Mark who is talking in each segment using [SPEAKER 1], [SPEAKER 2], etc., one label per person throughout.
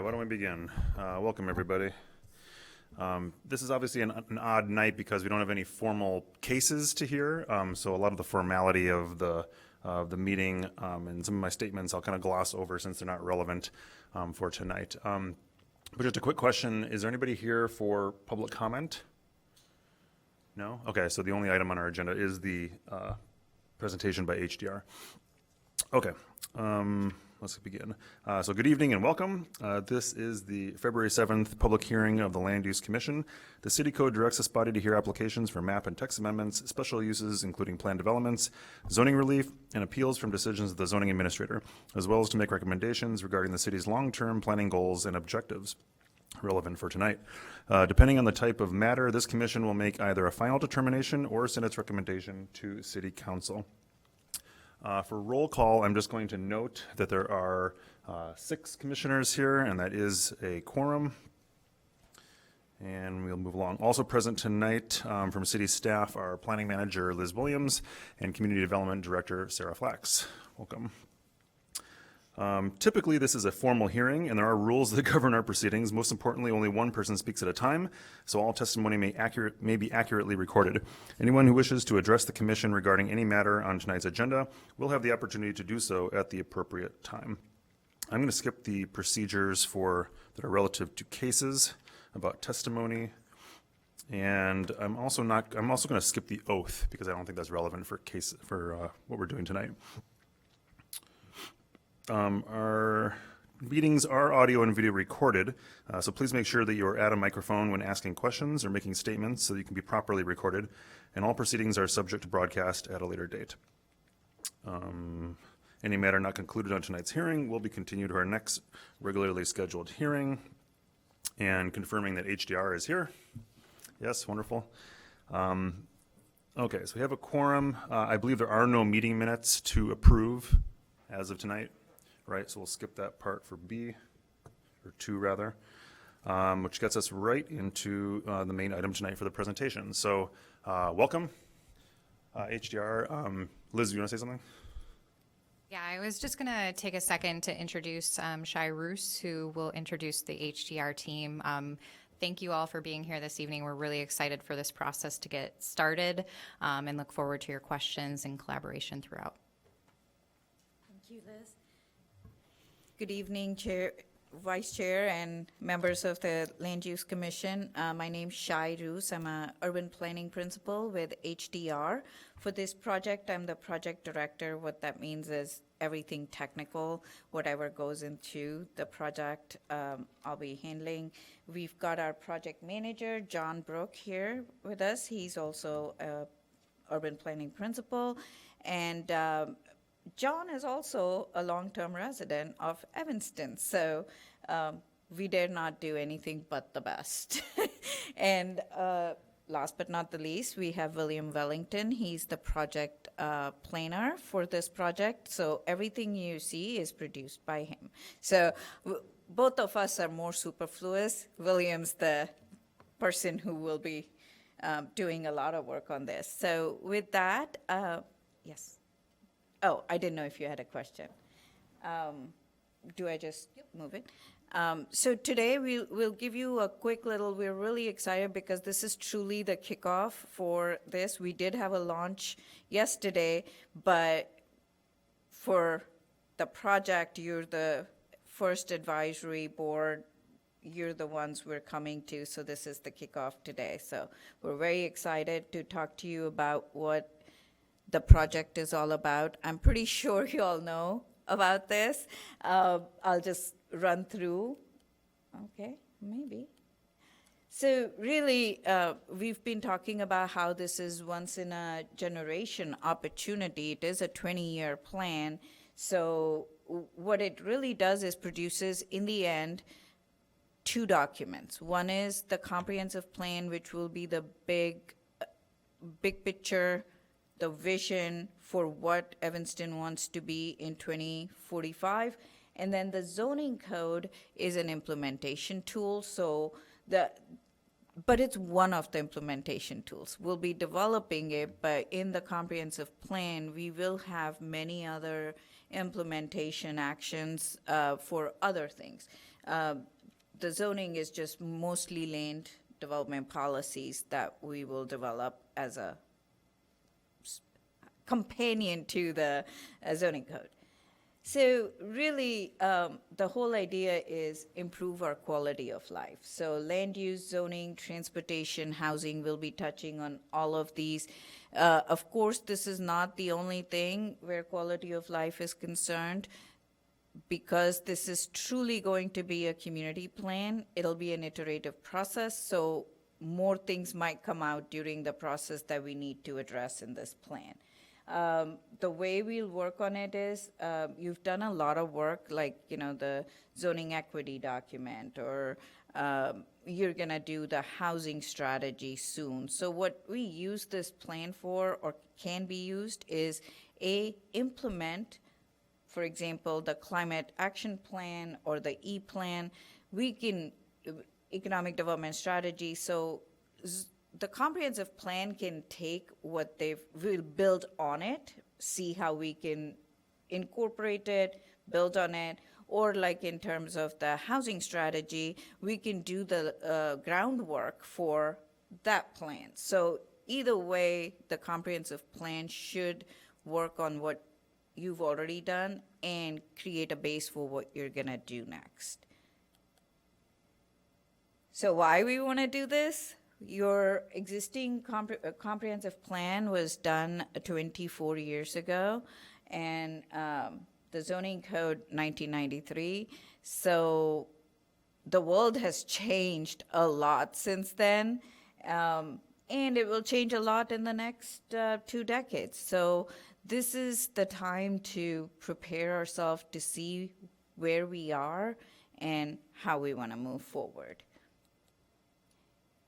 [SPEAKER 1] why don't we begin? Welcome, everybody. This is obviously an odd night because we don't have any formal cases to hear, so a lot of the formality of the meeting and some of my statements I'll kind of gloss over since they're not relevant for tonight. But just a quick question, is there anybody here for public comment? No? Okay, so the only item on our agenda is the presentation by HDR. Okay. Let's begin. So good evening and welcome. This is the February 7th public hearing of the Land Use Commission. The City Code directs this body to hear applications for map and text amendments, special uses including plan developments, zoning relief, and appeals from decisions of the zoning administrator, as well as to make recommendations regarding the city's long-term planning goals and objectives relevant for tonight. Depending on the type of matter, this commission will make either a final determination or send its recommendation to City Council. For roll call, I'm just going to note that there are 6 commissioners here, and that is a quorum. And we'll move along. Also present tonight from city staff are Planning Manager Liz Williams and Community Development Director Sarah Flax. Welcome. Typically, this is a formal hearing, and there are rules that govern our proceedings. Most importantly, only one person speaks at a time, so all testimony may be accurately recorded. Anyone who wishes to address the commission regarding any matter on tonight's agenda will have the opportunity to do so at the appropriate time. I'm going to skip the procedures that are relative to cases about testimony, and I'm also going to skip the oath because I don't think that's relevant for what we're doing tonight. Our meetings are audio and video recorded, so please make sure that you are at a microphone when asking questions or making statements so that you can be properly recorded, and all proceedings are subject to broadcast at a later date. Any matter not concluded on tonight's hearing will be continued to our next regularly scheduled hearing, and confirming that HDR is here. Yes, wonderful. Okay, so we have a quorum. I believe there are no meeting minutes to approve as of tonight. Right, so we'll skip that part for B, or 2 rather, which gets us right into the main item tonight for the presentation. So welcome, HDR. Liz, you want to say something?
[SPEAKER 2] Yeah, I was just going to take a second to introduce Shai Roos, who will introduce the HDR team. Thank you all for being here this evening. We're really excited for this process to get started and look forward to your questions and collaboration throughout.
[SPEAKER 3] Thank you, Liz. Good evening, Chair, Vice Chair, and members of the Land Use Commission. My name is Shai Roos. I'm an urban planning principal with HDR. For this project, I'm the project director. What that means is everything technical, whatever goes into the project, I'll be handling. We've got our project manager, John Brook, here with us. He's also an urban planning principal. And John is also a long-term resident of Evanston, so we dare not do anything but the best. And last but not the least, we have William Wellington. He's the project planner for this project, so everything you see is produced by him. So both of us are more superfluous. William's the person who will be doing a lot of work on this. So with that, yes. Oh, I didn't know if you had a question. Do I just move it? So today we'll give you a quick we're really excited because this is truly the kickoff for this. We did have a launch yesterday, but for the project, you're the first advisory board. You're the ones we're coming to, so this is the kickoff today. So we're very excited to talk to you about what the project is all about. I'm pretty sure you all know about this. I'll just run through. Okay, maybe. So really, we've been talking about how this is once in a generation opportunity. It is a 20-year plan. So what it really does is produces, in the end, 2 documents. One is the comprehensive plan, which will be the big picture, the vision for what Evanston wants to be in 2045. And then the zoning code is an implementation tool. But it's one of the implementation tools. We'll be developing it, but in the comprehensive plan, we will have many other implementation actions for other things. the zoning is just mostly land development policies that we will develop as a companion to the zoning code. So really, the whole idea is improve our quality of life. So land use, zoning, transportation, housing, will be touching on all of these. Of course, this is not the only thing where quality of life is concerned. Because this is truly going to be a community plan, it'll be an iterative process, so more things might come out during the process that we need to address in this plan. The way we'll work on it is, you've done a lot of work, like, the zoning equity document, or you're gonna do the housing strategy soon. So what we use this plan for, or can be used, is implement, for example, the climate action plan or the E-plan. We can, economic development strategy, so the comprehensive plan can take what we'll build on it, see how we can incorporate it, build on it, or like in terms of the housing strategy, we can do the groundwork for that plan. So either way, the comprehensive plan should work on what you've already done and create a base for what you're gonna do next. So why we wanna do this? Your existing comprehensive plan was done 24 years ago, and the zoning code 1993. So the world has changed a lot since then, and it will change a lot in the next 2 decades. So this is the time to prepare ourselves to see where we are and how we want to move forward.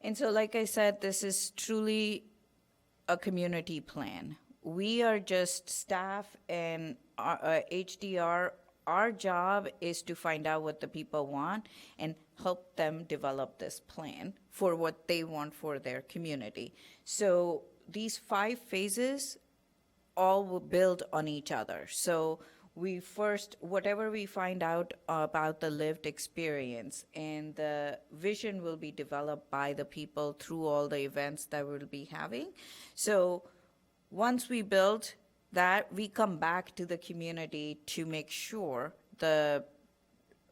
[SPEAKER 3] And so, like I said, this is truly a community plan. We are just staff and HDR. Our job is to find out what the people want and help them develop this plan for what they want for their community. So these 5 phases all will build on each other. So we first, whatever we find out about the lived experience, and the vision will be developed by the people through all the events that we'll be having. So once we build that, we come back to the community to make sure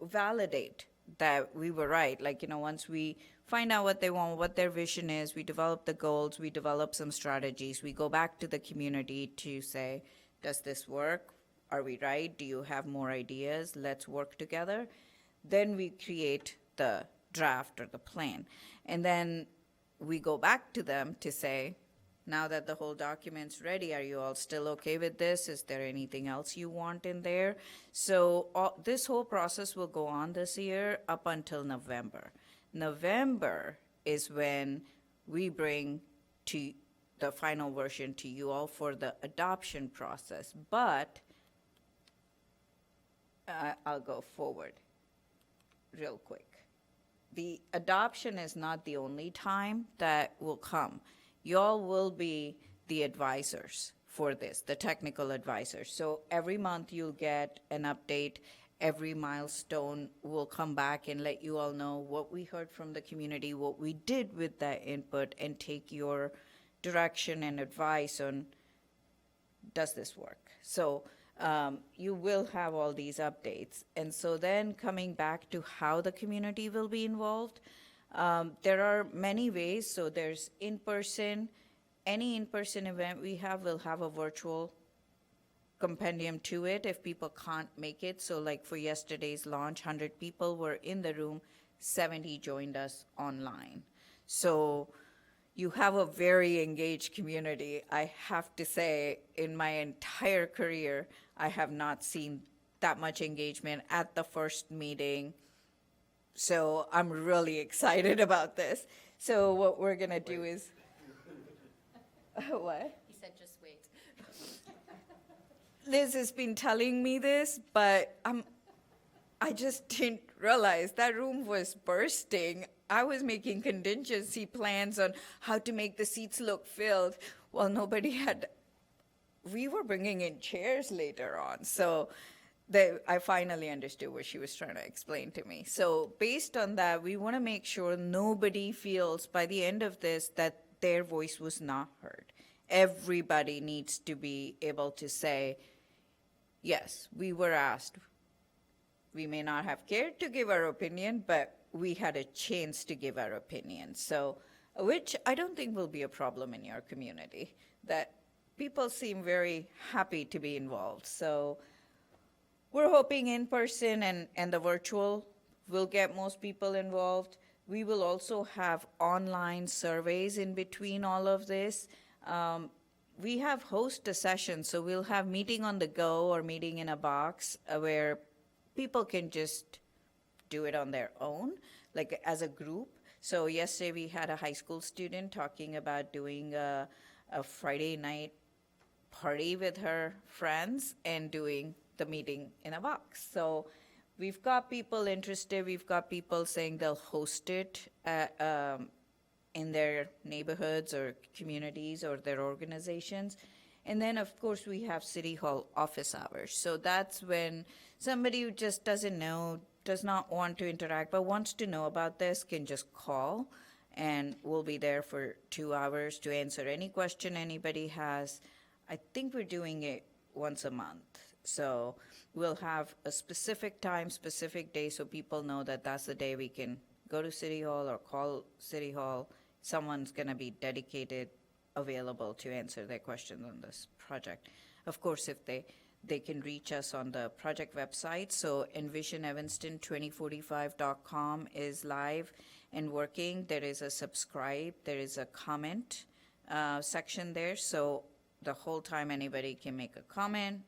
[SPEAKER 3] validate that we were right. Like, once we find out what they want, what their vision is, we develop the goals, we develop some strategies, we go back to the community to say, does this work? Are we right? Do you have more ideas? Let's work together. Then we create the draft or the plan. And then we go back to them to say, now that the whole document's ready, are you all still okay with this? Is there anything else you want in there? So this whole process will go on this year up until November. November is when we bring to the final version to you all for the adoption process. But I'll go forward real quick. The adoption is not the only time that will come. Y'all will be the advisors for this, the technical advisors. So every month you'll get an update. Every milestone will come back and let you all know what we heard from the community, what we did with that input, and take your direction and advice on, does this work? So you will have all these updates. And so then coming back to how the community will be involved, there are many ways. So there's in-person. Any in-person event we have will have a virtual compendium to it if people can't make it. So like for yesterday's launch, 100 people were in the room, 70 joined us online. So you have a very engaged community. I have to say, in my entire career, I have not seen that much engagement at the first meeting. So I'm really excited about this. So what we're gonna do is, what?
[SPEAKER 2] He said, just wait.
[SPEAKER 3] Liz has been telling me this, but I just didn't realize that room was bursting. I was making contingency plans on how to make the seats look filled. Well, we were bringing in chairs later on. So I finally understood what she was trying to explain to me. So based on that, we want to make sure nobody feels by the end of this that their voice was not heard. Everybody needs to be able to say, yes, we were asked. We may not have cared to give our opinion, but we had a chance to give our opinion. So, which I don't think will be a problem in your community, that people seem very happy to be involved. So we're hoping in person and the virtual will get most people involved. We will also have online surveys in between all of this. We have host a session, so we'll have meeting on the go or meeting in a box where people can just do it on their own, like as a group. So yesterday we had a high school student talking about doing a Friday night party with her friends and doing the meeting in a box. So we've got people interested. We've got people saying they'll host it in their neighborhoods or communities or their organizations. And then, of course, we have City Hall office hours. So that's when somebody who just doesn't know, does not want to interact, but wants to know about this can just call, and we'll be there for 2 hours to answer any question anybody has. I think we're doing it once a month. So we'll have a specific time, specific day, so people know that that's the day we can go to City Hall or call City Hall. Someone's going to be dedicated, available to answer their questions on this project. Of course, if they can reach us on the project website. So envisionevanston2045.com is live and working. There is a subscribe, there is a comment section there. So the whole time anybody can make a comment,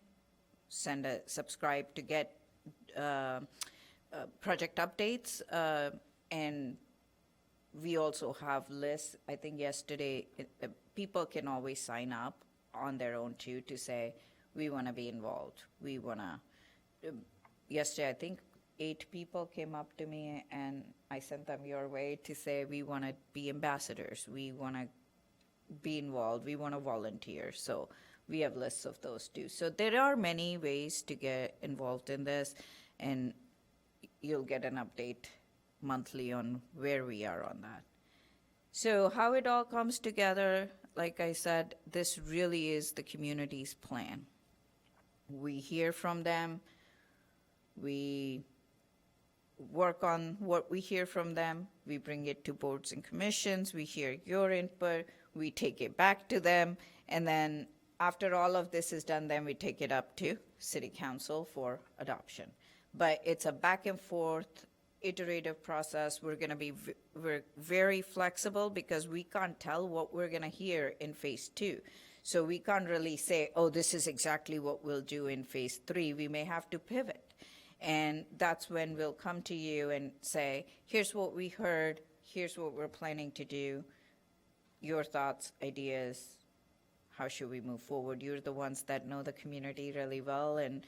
[SPEAKER 3] send a subscribe to get project updates. And we also have lists. I think yesterday, people can always sign up on their own too to say, we want to be involved. We want to, yesterday I think 8 people came up to me and I sent them your way to say, we want to be ambassadors. We want to be involved. We want to volunteer. So we have lists of those too. So there are many ways to get involved in this, and you'll get an update monthly on where we are on that. So how it all comes together, like I said, this really is the community's plan. We hear from them, we work on what we hear from them, we bring it to boards and commissions, we hear your input, we take it back to them, and then after all of this is done, then we take it up to City Council for adoption. But it's a back and forth iterative process. We're going to be we're very flexible because we can't tell what we're going to hear in phase 2. So we can't really say, oh, this is exactly what we'll do in phase 3. We may have to pivot. And that's when we'll come to you and say, here's what we heard, here's what we're planning to do, your thoughts, ideas, how should we move forward? You're the ones that know the community really well, and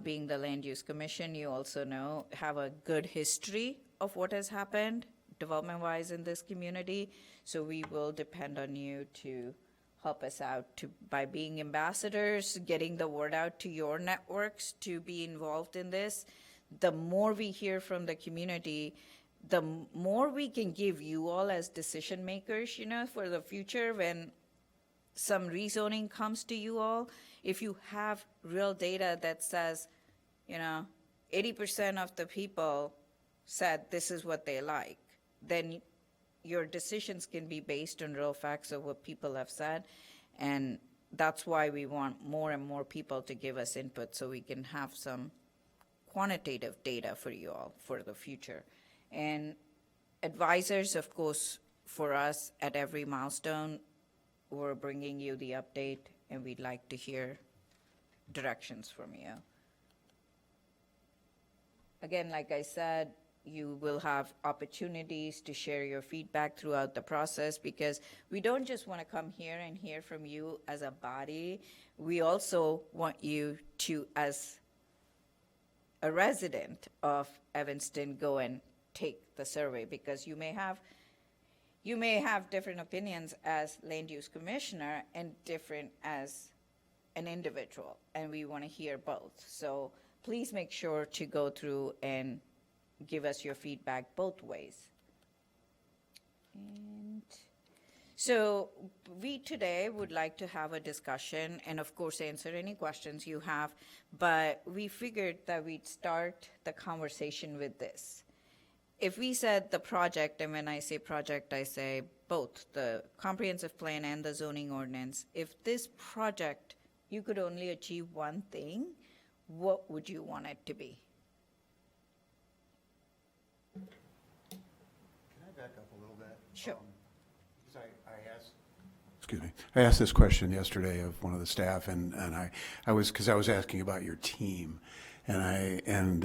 [SPEAKER 3] being the Land Use Commission, you also have a good history of what has happened development-wise in this community. So we will depend on you to help us out by being ambassadors, getting the word out to your networks to be involved in this. The more we hear from the community, the more we can give you all as decision makers, for the future when some rezoning comes to you all. If you have real data that says, 80% of the people said this is what they like, then your decisions can be based on real facts of what people have said. And that's why we want more and more people to give us input so we can have some quantitative data for you all for the future. And advisors, of course, for us at every milestone, we're bringing you the update, and we'd like to hear directions from you. Again, like I said, you will have opportunities to share your feedback throughout the process, because we don't just want to come here and hear from you as a body. We also want you to, as a resident of Evanston, go and take the survey, because you may have different opinions as land use commissioner and different as an individual, and we want to hear both. So please make sure to go through and give us your feedback both ways. And so we today would like to have a discussion and of course answer any questions you have, but we figured that we'd start the conversation with this. If we said the project, and when I say project, I say both the comprehensive plan and the zoning ordinance, if this project, you could only achieve one thing, what would you want it to be?
[SPEAKER 4] Can I back up a little bit?
[SPEAKER 3] Sure.
[SPEAKER 4] Because I asked this question yesterday of one of the staff, and I was asking about your team, and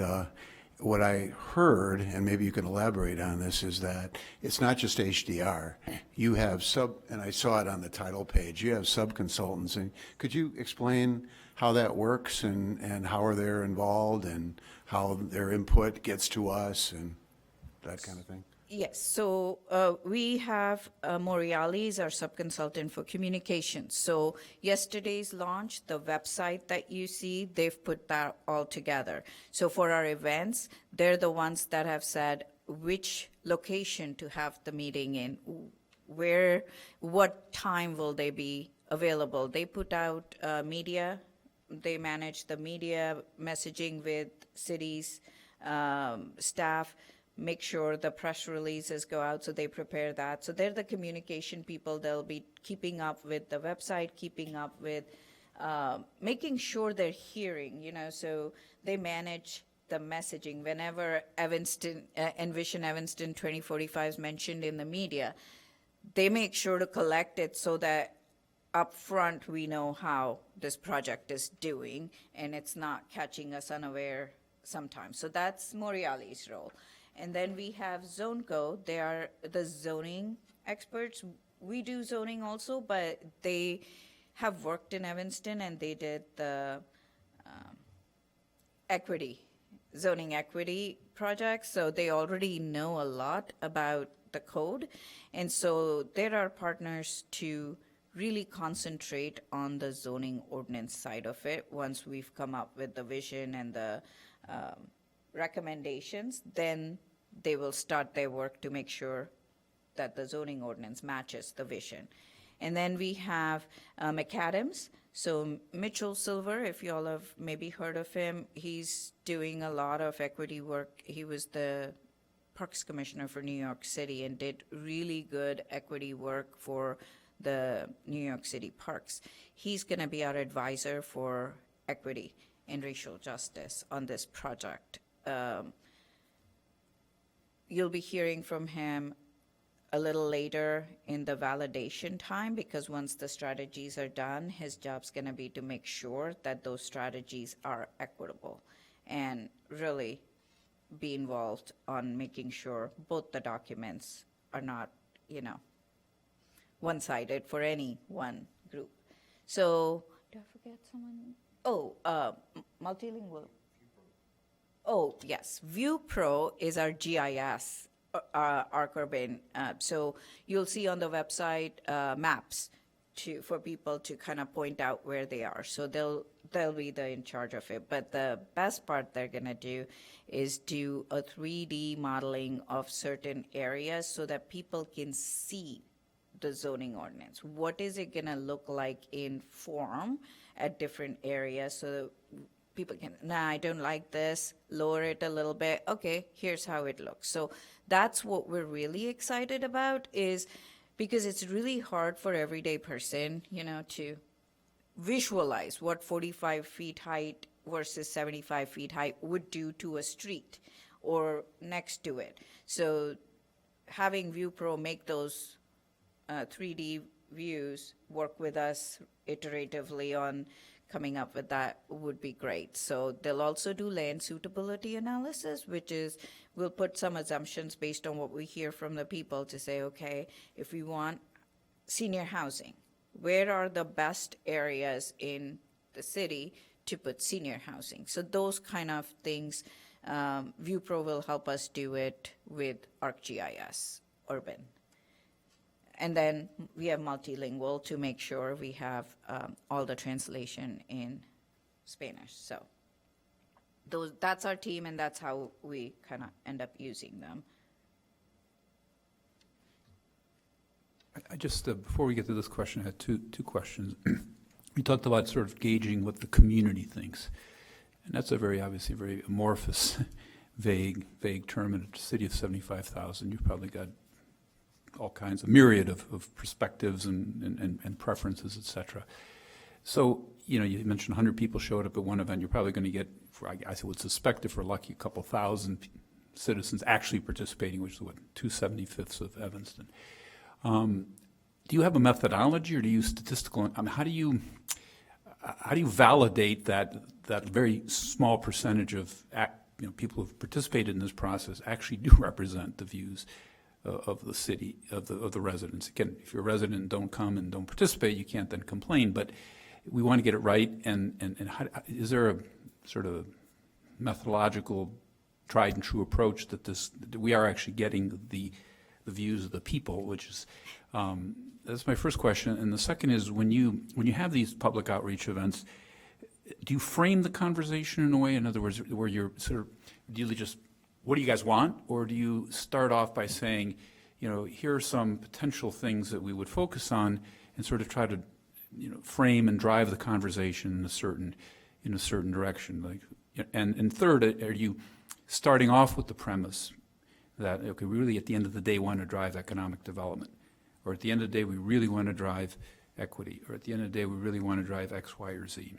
[SPEAKER 4] what I heard, and maybe you can elaborate on this, is that it's not just HDR. You have and I saw it on the title page, you have sub-consultants, and could you explain how that works and how are they involved and how their input gets to us and that kind of thing?
[SPEAKER 3] Yes, so we have Moriali is our sub-consultant for communications. So yesterday's launch, the website that you see, they've put that all together. So for our events, they're the ones that have said which location to have the meeting in, what time will they be available. They put out media, they manage the media messaging with cities, staff, make sure the press releases go out, so they prepare that. So they're the communication people. They'll be keeping up with the website, keeping up with making sure they're hearing, so they manage the messaging. Whenever Envision Evanston 2045 is mentioned in the media, they make sure to collect it so that up front we know how this project is doing and it's not catching us unaware sometimes. So that's Moriali's role. And then we have ZoneCo. They are the zoning experts. We do zoning also, but they have worked in Evanston and they did the zoning equity projects. So they already know a lot about the code. And so they're our partners to really concentrate on the zoning ordinance side of it. Once we've come up with the vision and the recommendations, then they will start their work to make sure that the zoning ordinance matches the vision. And then we have McAdams. So Mitchell Silver, if you all have maybe heard of him, he's doing a lot of equity work. He was the Parks Commissioner for New York City and did really good equity work for the New York City parks. He's going to be our advisor for equity and racial justice on this project. You'll be hearing from him a little later in the validation time, because once the strategies are done, his job's going to be to make sure that those strategies are equitable and really be involved on making sure both the documents are not, one-sided for any one group. So, did I forget someone? Oh, multilingual. Oh, yes. ViewPro is our GIS, Arc Urban. So you'll see on the website maps for people to kind of point out where they are. So they'll be in charge of it. But the best part they're going to do is do a 3D modeling of certain areas so that people can see the zoning ordinance. What is it going to look like in form at different areas, so people can, I don't like this, lower it a little bit. Okay, here's how it looks. So that's what we're really excited about, is because it's really hard for everyday person, to visualize what 45 feet height versus 75 feet height would do to a street or next to it. So having ViewPro make those 3D views work with us iteratively on coming up with that would be great. So they'll also do land suitability analysis, which is we'll put some assumptions based on what we hear from the people to say, okay, if we want senior housing, where are the best areas in the city to put senior housing? So those kind of things, ViewPro will help us do it with ArcGIS Urban. And then we have multilingual to make sure we have all the translation in Spanish. So that's our team, and that's how we kind of end up using them.
[SPEAKER 5] I just, before we get to this question, I had two questions. We talked about sort of gauging what the community thinks, and that's a obviously very amorphous, vague term. In a city of 75,000, you've probably got all kinds of myriad of perspectives and preferences, et cetera. So, you mentioned 100 people showed up at one event. You're probably going to get, I would suspect if we're lucky, a couple thousand citizens actually participating, which is what, 2/75 of Evanston. Do you have a methodology, or do you use statistical? I mean, how do you validate that very small percentage of people who've participated in this process actually do represent the views of the city, of the residents? Again, if you're a resident and don't come and don't participate, you can't then complain. But we want to get it right. And is there a sort of methodological, tried and true approach that we are actually getting the views of the people, which is that's my first question. And the second is, when you have these public outreach events, do you frame the conversation in a way, in other words, where you're sort of, do you just, what do you guys want? Or do you start off by saying, here are some potential things that we would focus on, and sort of try to, frame and drive the conversation in a certain direction? Like, and third, are you starting off with the premise that, okay, we really at the end of the day want to drive economic development, or at the end of the day we really want to drive equity, or at the end of the day we really want to drive X, Y, or Z?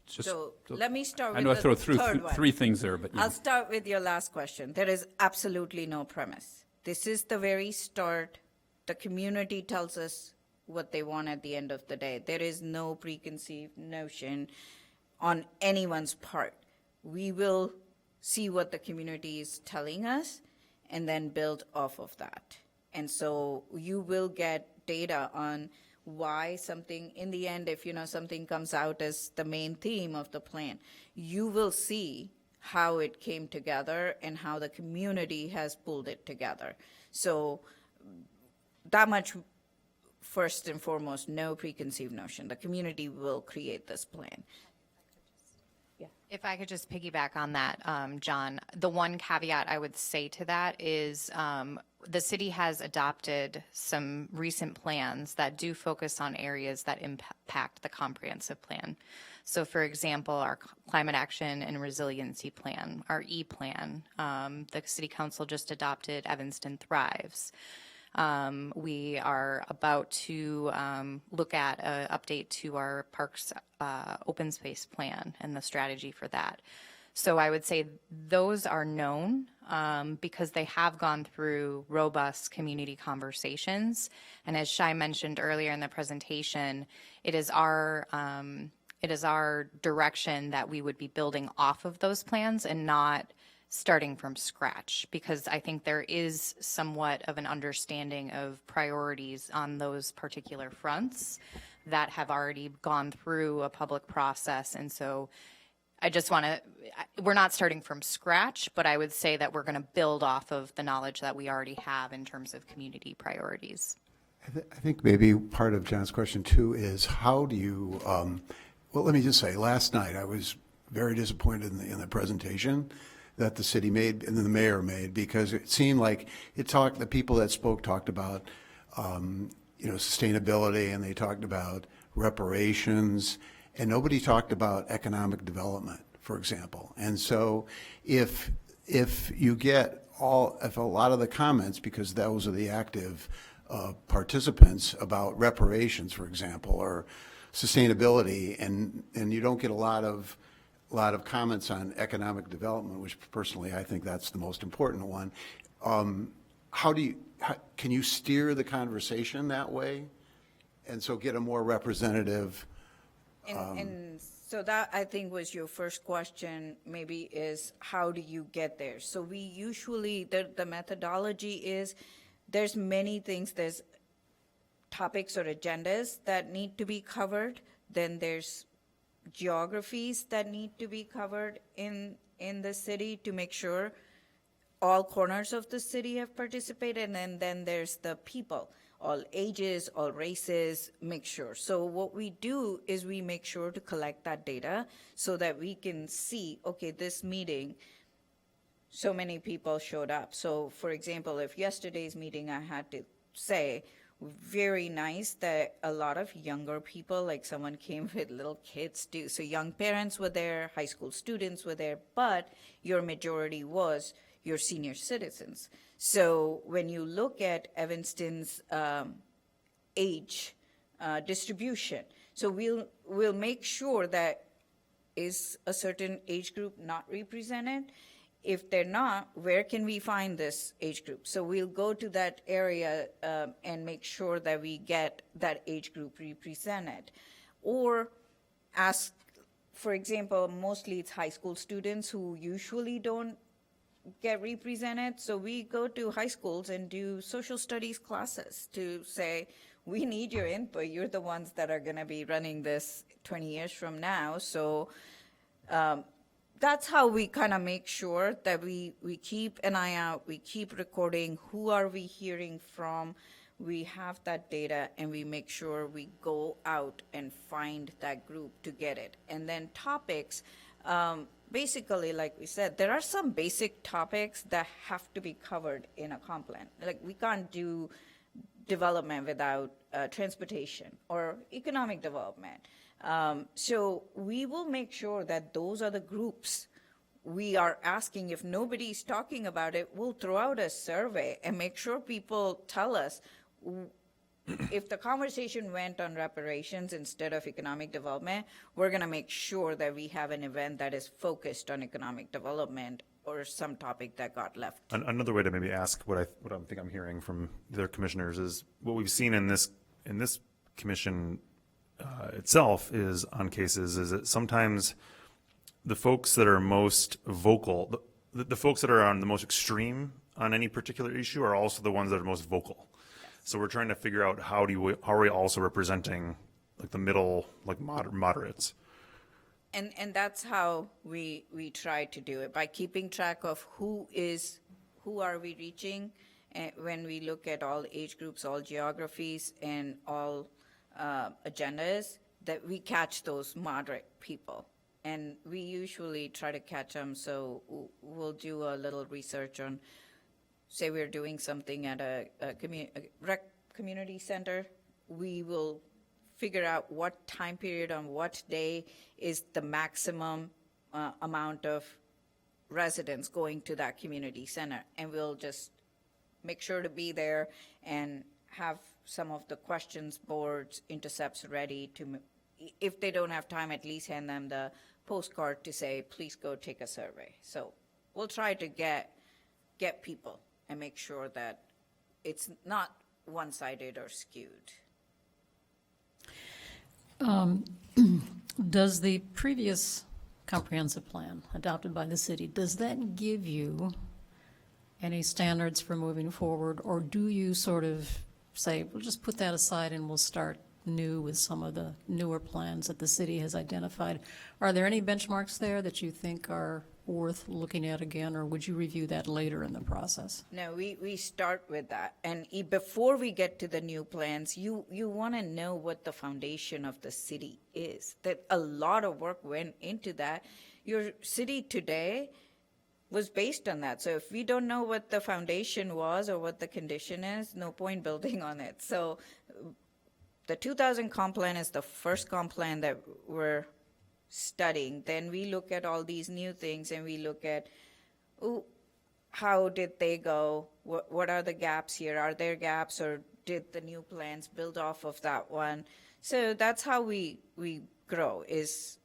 [SPEAKER 3] So let me start
[SPEAKER 5] I know I
[SPEAKER 3] with
[SPEAKER 5] throw
[SPEAKER 3] the
[SPEAKER 5] through
[SPEAKER 3] third one.
[SPEAKER 5] three things there, but
[SPEAKER 3] I'll start with your last question. There is absolutely no premise. This is the very start. The community tells us what they want at the end of the day. There is no preconceived notion on anyone's part. We will see what the community is telling us and then build off of that. And so you will get data on why something, in the end, if something comes out as the main theme of the plan, you will see how it came together and how the community has pulled it together. So that much, first and foremost, no preconceived notion. The community will create this plan.
[SPEAKER 2] If I could just piggyback on that, John, the one caveat I would say to that is the city has adopted some recent plans that do focus on areas that impact the comprehensive plan. So, for example, our Climate Action and Resiliency Plan, our E-Plan, the City Council just adopted Evanston Thrives. We are about to look at an update to our Parks Open Space Plan and the strategy for that. So I would say those are known because they have gone through robust community conversations. And as Shai mentioned earlier in the presentation, it is our direction that we would be building off of those plans and not starting from scratch, because I think there is somewhat of an understanding of priorities on those particular fronts that have already gone through a public process. And so I just want to, we're not starting from scratch, but I would say that we're going to build off of the knowledge that we already have in terms of community priorities.
[SPEAKER 4] I think maybe part of John's question too is how do you, well, let me just say, last night I was very disappointed in the presentation that the city made and the mayor made, because it seemed like the people that spoke talked about, sustainability, and they talked about reparations, and nobody talked about economic development, for example. And so if you get if a lot of the comments, because those are the active participants, about reparations, for example, or sustainability, and you don't get a lot of comments on economic development, which personally I think that's the most important one. Can you steer the conversation that way, and so get a more representative?
[SPEAKER 3] And so that, I think, was your first question, maybe, is how do you get there? So we usually, the methodology is, there's many things, there's topics or agendas that need to be covered, then there's geographies that need to be covered in the city to make sure all corners of the city have participated, and then there's the people. all ages, all races, make sure. So what we do is we make sure to collect that data so that we can see, okay, this meeting, so many people showed up. So for example, if yesterday's meeting, I had to say, very nice that a lot of younger people, like someone came with little kids too. So young parents were there, high school students were there, but your majority was your senior citizens. So when you look at Evanston's age distribution, so we'll make sure that is a certain age group not represented. If they're not, where can we find this age group? So we'll go to that area and make sure that we get that age group represented. Or ask, for example, mostly it's high school students who usually don't get represented. So we go to high schools and do social studies classes to say, we need your input. You're the ones that are gonna be running this 20 years from now. So that's how we kind of make sure that we keep an eye out, we keep recording, who are we hearing from, we have that data, and we make sure we go out and find that group to get it. And then topics, basically, like we said, there are some basic topics that have to be covered in a comp plan. Like we can't do development without transportation or economic development. So we will make sure that those are the groups we are asking. If nobody's talking about it, we'll throw out a survey and make sure people tell us if the conversation went on reparations instead of economic development. We're going to make sure that we have an event that is focused on economic development or some topic that got left.
[SPEAKER 1] Another way to maybe ask what I think I'm hearing from the other commissioners is what we've seen in this commission itself is on cases is that sometimes the folks that are most vocal, the folks that are on the most extreme on any particular issue are also the ones that are most vocal. So we're trying to figure out how are we also representing like the middle, like moderates.
[SPEAKER 3] And that's how we try to do it, by keeping track of who are we reaching, and when we look at all age groups, all geographies, and all agendas, that we catch those moderate people. And we usually try to catch them, so we'll do a little research on, say we're doing something at a rec community center, we will figure out what time period on what day is the maximum amount of residents going to that community center. And we'll just make sure to be there and have some of the questions boards, intercepts ready to, if they don't have time, at least hand them the postcard to say, please go take a survey. So we'll try to get people and make sure that it's not one-sided or skewed.
[SPEAKER 6] Does the previous comprehensive plan adopted by the city, does that give you any standards for moving forward? Or do you sort of say, we'll just put that aside and we'll start new with some of the newer plans that the city has identified? Are there any benchmarks there that you think are worth looking at again, or would you review that later in the process?
[SPEAKER 3] No, we start with that. And before we get to the new plans, you want to know what the foundation of the city is. That a lot of work went into that. Your city today was based on that. So if we don't know what the foundation was or what the condition is, no point building on it. So the 2000 comp plan is the first comp plan that we're studying. Then we look at all these new things and we look at, how did they go? What are the gaps here? Are there gaps, or did the new plans build off of that one? So that's how we grow. Is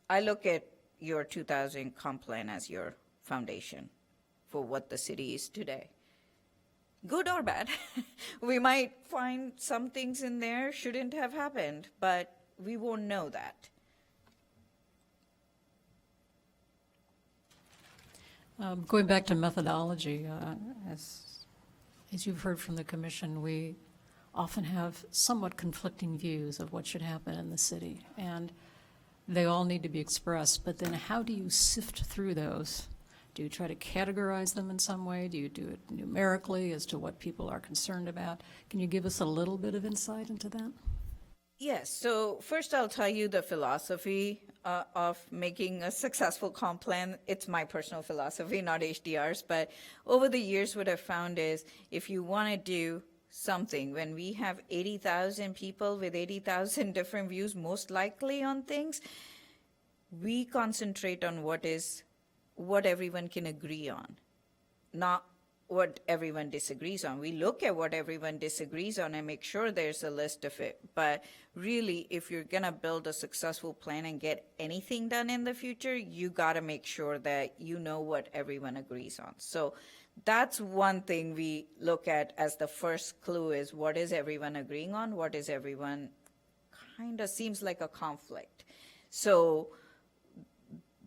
[SPEAKER 3] I look at your 2000 comp plan as your foundation for what the city is today. Good or bad. We might find some things in there shouldn't have happened, but we won't know that.
[SPEAKER 6] Going back to methodology, as you've heard from the commission, we often have somewhat conflicting views of what should happen in the city, and they all need to be expressed. But then how do you sift through those Do you try to categorize them in some way? Do you do it numerically as to what people are concerned about? Can you give us a little bit of insight into that?
[SPEAKER 3] Yes, so first I'll tell you the philosophy of making a successful comp plan. It's my personal philosophy, not HDR's, but over the years what I've found is if you want to do something, when we have 80,000 people with 80,000 different views, most likely on things, we concentrate on what everyone can agree on, not what everyone disagrees on. We look at what everyone disagrees on and make sure there's a list of it. But really, if you're going to build a successful plan and get anything done in the future, you got to make sure that you know what everyone agrees on. So that's one thing we look at as the first clue is what is everyone agreeing on? What is everyone kind of seems like a conflict? So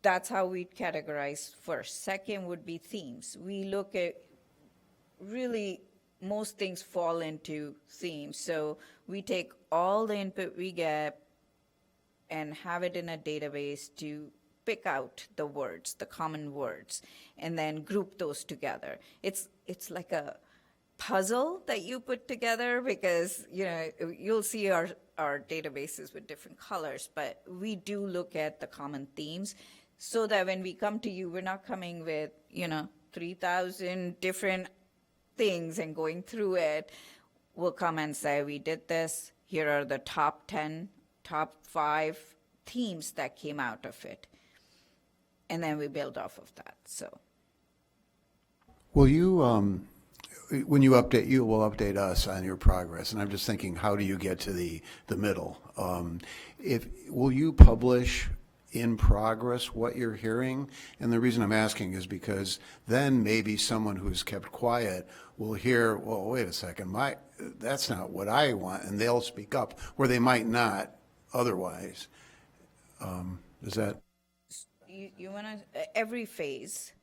[SPEAKER 3] that's how we categorize first. Second would be themes. We look at really most things fall into themes. So we take all the input we get and have it in a database to pick out the words, the common words, and then group those together. It's like a puzzle that you put together because, you know, you'll see our databases with different colors, but we do look at the common themes so that when we come to you, we're not coming with, 3,000 different things and going through it. We'll come and say, we did this. Here are the top 10, top 5 themes that came out of it. And then we build off of that, so.
[SPEAKER 4] Will you, when you update, you will update us on your progress, and I'm just thinking, how do you get to the middle? Will you publish in progress what you're hearing? And the reason I'm asking is because then maybe someone who's kept quiet will hear, well, wait a second, that's not what I want, and they'll speak up, where they might not otherwise. Is that?
[SPEAKER 3] You want to, every phase,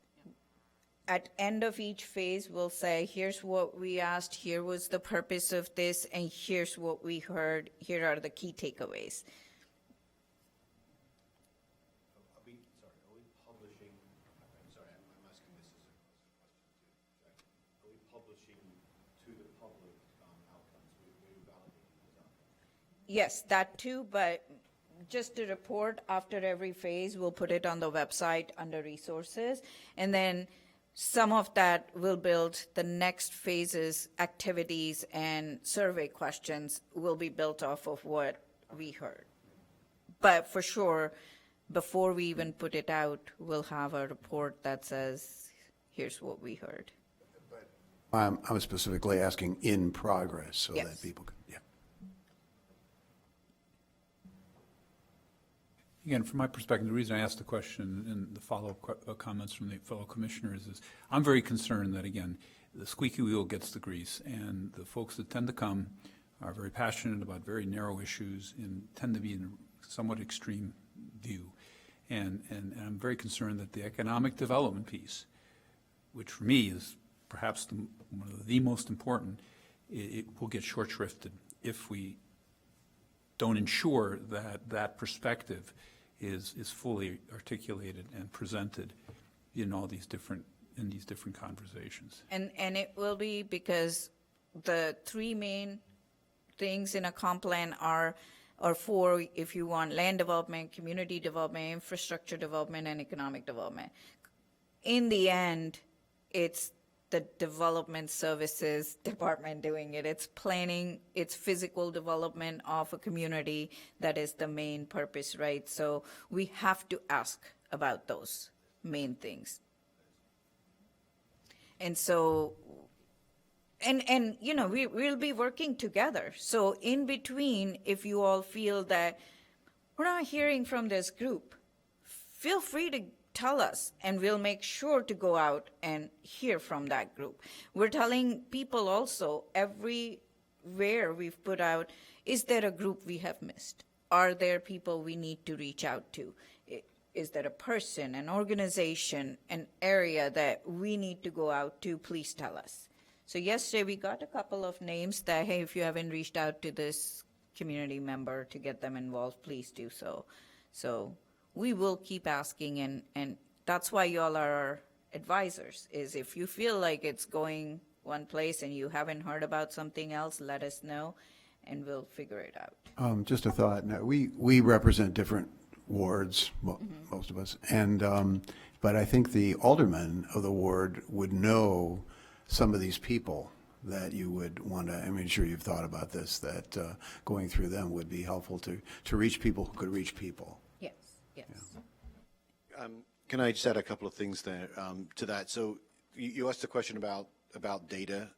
[SPEAKER 3] at end of each phase, we'll say, here's what we asked, here was the purpose of this, and here's what we heard, here are the key takeaways.
[SPEAKER 7] Are we publishing, I'm sorry, I'm asking this as a question too. Are we publishing to the public outcomes? We're validating those outcomes?
[SPEAKER 3] Yes, that too, but just to report after every phase, we'll put it on the website under resources. And then some of that will build the next phases, activities and survey questions will be built off of what we heard. But for sure, before we even put it out, we'll have a report that says, here's what we heard.
[SPEAKER 4] I'm specifically asking in progress so
[SPEAKER 3] Yes.
[SPEAKER 4] that people can, yeah.
[SPEAKER 5] Again, from my perspective, the reason I asked the question and the follow-up comments from the fellow commissioners is I'm very concerned that, again, the squeaky wheel gets the grease, and the folks that tend to come are very passionate about very narrow issues and tend to be in a somewhat extreme view. And I'm very concerned that the economic development piece, which for me is perhaps one of the most important, it will get short shrifted if we don't ensure that that perspective is fully articulated and presented in all these different conversations.
[SPEAKER 3] And it will be because the 3 main things in a comp plan are 4 if you want: land development, community development, infrastructure development, and economic development. In the end, it's the development services department doing it. It's planning, it's physical development of a community that is the main purpose, right? So we have to ask about those main things. And so, and we'll be working together. So in between, if you all feel that we're not hearing from this group, feel free to tell us, and we'll make sure to go out and hear from that group. We're telling people also, everywhere we've put out, is there a group we have missed? Are there people we need to reach out to? Is there a person, an organization, an area that we need to go out to? Please tell us. So yesterday we got a couple of names that, hey, if you haven't reached out to this community member to get them involved, please do so. So we will keep asking, and that's why y'all are our advisors, is if you feel like it's going one place and you haven't heard about something else, let us know, and we'll figure it out.
[SPEAKER 4] Just a thought. Now, we represent different wards, most of us, and but I think the alderman of the ward would know some of these people that you would want to. I mean, sure you've thought about this. That going through them would be helpful to reach people who could reach people.
[SPEAKER 3] Yes, yes.
[SPEAKER 7] Can I just add a couple of things there to that? So you asked a question about data.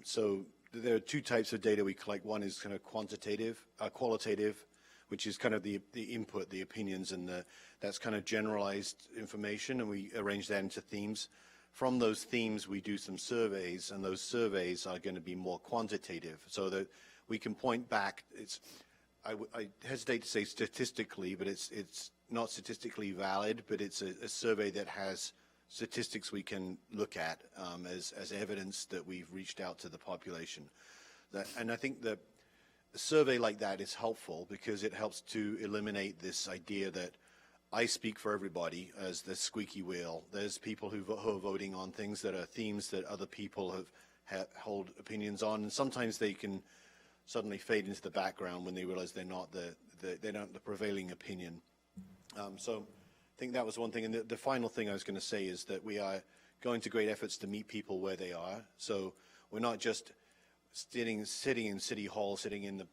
[SPEAKER 7] So there are two types of data we collect. One is kind of qualitative, which is kind of the input, the opinions, and that's kind of generalized information, and we arrange that into themes. From those themes, we do some surveys, and those surveys are going to be more quantitative, so that we can point back. I hesitate to say statistically, but it's not statistically valid, but it's a survey that has statistics we can look at as evidence that we've reached out to the population. And I think that a survey like that is helpful because it helps to eliminate this idea that I speak for everybody as the squeaky wheel. There's people who are voting on things that are themes that other people hold opinions on, and sometimes they can suddenly fade into the background when they realize they're not the prevailing opinion. So I think that was one thing. And the final thing I was going to say is that we are going to great efforts to meet people where they are. So we're not just sitting in City Hall, sitting in the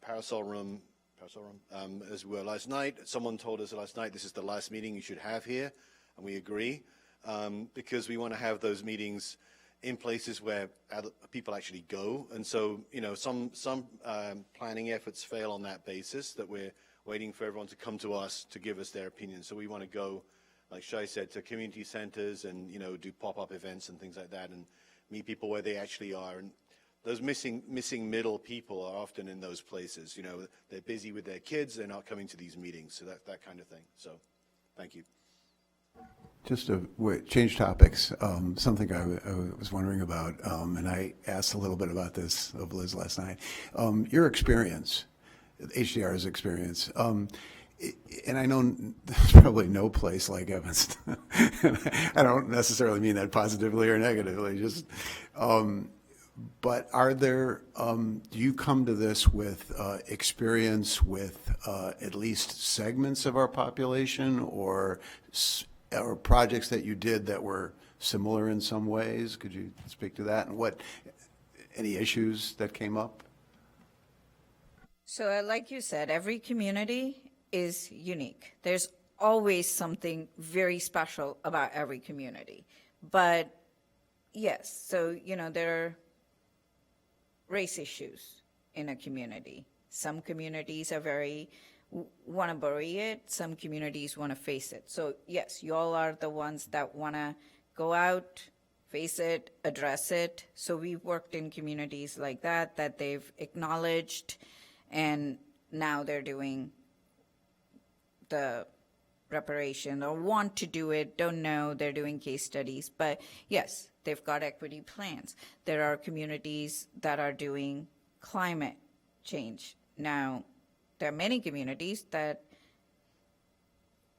[SPEAKER 7] parasol room, as we were last night. Someone told us last night, this is the last meeting you should have here, and we agree, because we want to have those meetings in places where people actually go. And so, you know, some planning efforts fail on that basis, that we're waiting for everyone to come to us to give us their opinion. So we want to go, like Shai said, to community centers and, you know, do pop-up events and things like that and meet people where they actually are. And those missing middle people are often in those places. You know, they're busy with their kids, they're not coming to these meetings, so that kind of thing. So, thank you.
[SPEAKER 4] Just to change topics, something I was wondering about, and I asked a little bit about this of Liz last night. Your experience, HDR's experience, and I know there's probably no place like Evanston. I don't necessarily mean that positively or negatively, just, but are there, do you come to this with experience with at least segments of our population or projects that you did that were similar in some ways? Could you speak to that, and any issues that came up?
[SPEAKER 3] So like you said, every community is unique. There's always something very special about every community. But yes, so, you know, there are race issues in a community. Some communities are want to bury it. Some communities want to face it. So yes, you all are the ones that want to go out, face it, address it. So we've worked in communities like that they've acknowledged, and now they're doing the reparation or want to do it, don't know, they're doing case studies. But yes, they've got equity plans. There are communities that are doing climate change. Now, there are many communities that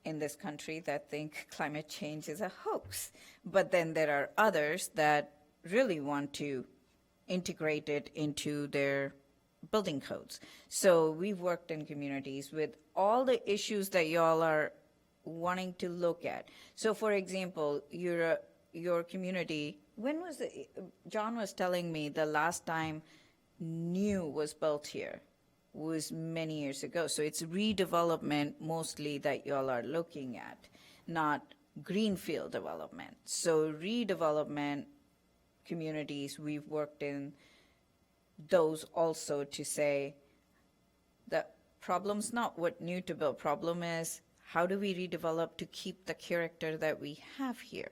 [SPEAKER 3] in this country that think climate change is a hoax. But then there are others that really want to integrate it into their building codes. So we've worked in communities with all the issues that y'all are wanting to look at. So for example, your community, when was it? John was telling me the last time new was built here was many years ago. So it's redevelopment mostly that y'all are looking at, not greenfield development. So redevelopment communities, we've worked in those also to say the problem's not what new to build. Problem is, how do we redevelop to keep the character that we have here?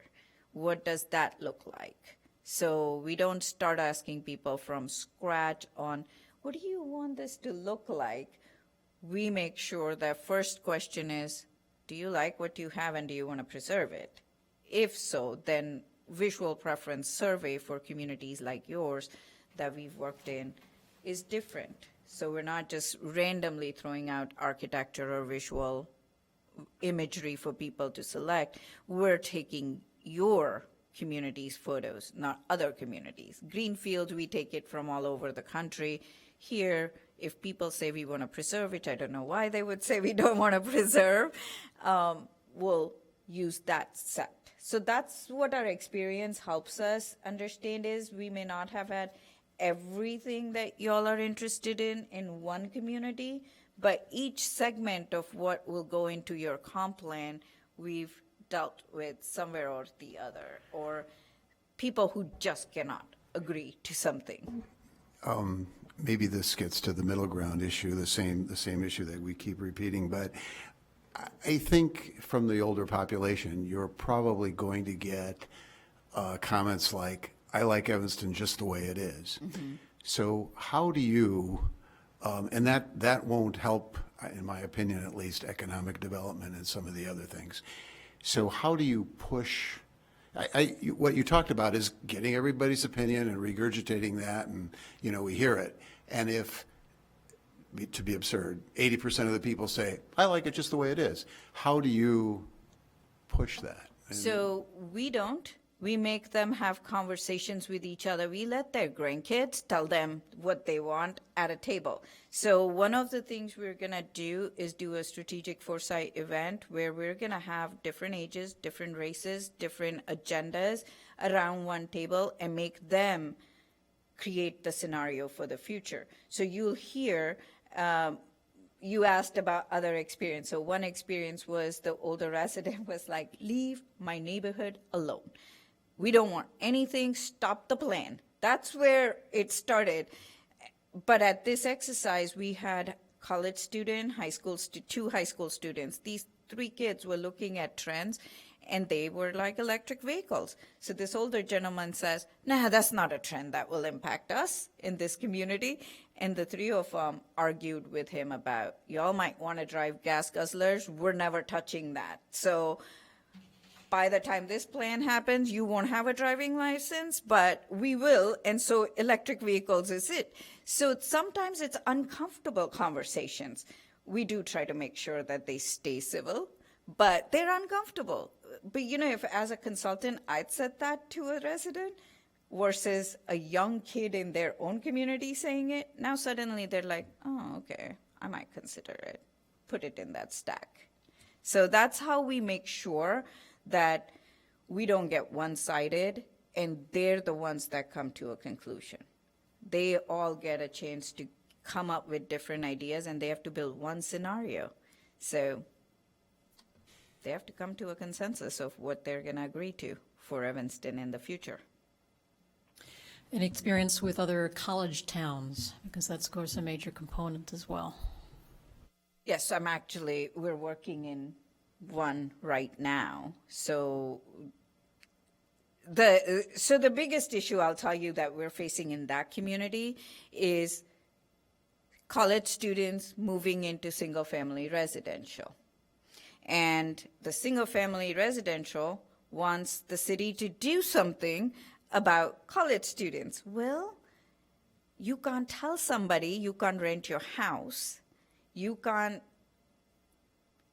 [SPEAKER 3] What does that look like? So we don't start asking people from scratch on, what do you want this to look like? We make sure that first question is, do you like what you have and do you want to preserve it? If so, then visual preference survey for communities like yours that we've worked in is different. So we're not just randomly throwing out architecture or visual imagery for people to select. We're taking your community's photos, not other communities. Greenfield, we take it from all over the country. Here, if people say we want to preserve, which I don't know why they would say we don't want to preserve, we'll use that set. So that's what our experience helps us understand is we may not have had everything that y'all are interested in one community, but each segment of what will go into your comp plan, we've dealt with somewhere or the other, or people who just cannot agree to something.
[SPEAKER 4] Maybe this gets to the middle ground issue, the same issue that we keep repeating, but I think from the older population, you're probably going to get comments like, I like Evanston just the way it is. So how do you, and that won't help, in my opinion at least, economic development and some of the other things. So how do you push, what you talked about is getting everybody's opinion and regurgitating that, and, we hear it. And if, to be absurd, 80% of the people say, I like it just the way it is, how do you push that?
[SPEAKER 3] So we don't. We make them have conversations with each other. We let their grandkids tell them what they want at a table. So one of the things we're going to do is do a strategic foresight event where we're going to have different ages, different races, different agendas around one table and make them create the scenario for the future. So you'll hear, you asked about other experience. So one experience was the older resident was like, leave my neighborhood alone. We don't want anything, stop the plan. That's where it started. But at this exercise, we had college student, two high school students. These 3 kids were looking at trends, and they were like electric vehicles. So this older gentleman says, nah, that's not a trend that will impact us in this community. And the 3 of them argued with him about, y'all might want to drive gas guzzlers. We're never touching that. So by the time this plan happens, you won't have a driving license, but we will. And so electric vehicles is it. So sometimes it's uncomfortable conversations. We do try to make sure that they stay civil, but they're uncomfortable. But if as a consultant, I'd said that to a resident versus a young kid in their own community saying it, now suddenly they're like, oh, okay, I might consider it, put it in that stack. So that's how we make sure that we don't get one-sided and they're the ones that come to a conclusion. They all get a chance to come up with different ideas and they have to build one scenario. So they have to come to a consensus of what they're going to agree to for Evanston in the future.
[SPEAKER 6] An experience with other college towns, because that's, of course, a major component as well.
[SPEAKER 3] Yes, we're working in one right now. So the biggest issue I'll tell you that we're facing in that community is college students moving into single-family residential. And the single-family residential wants the city to do something about college students. Well, you can't tell somebody you can't rent your house. You can't.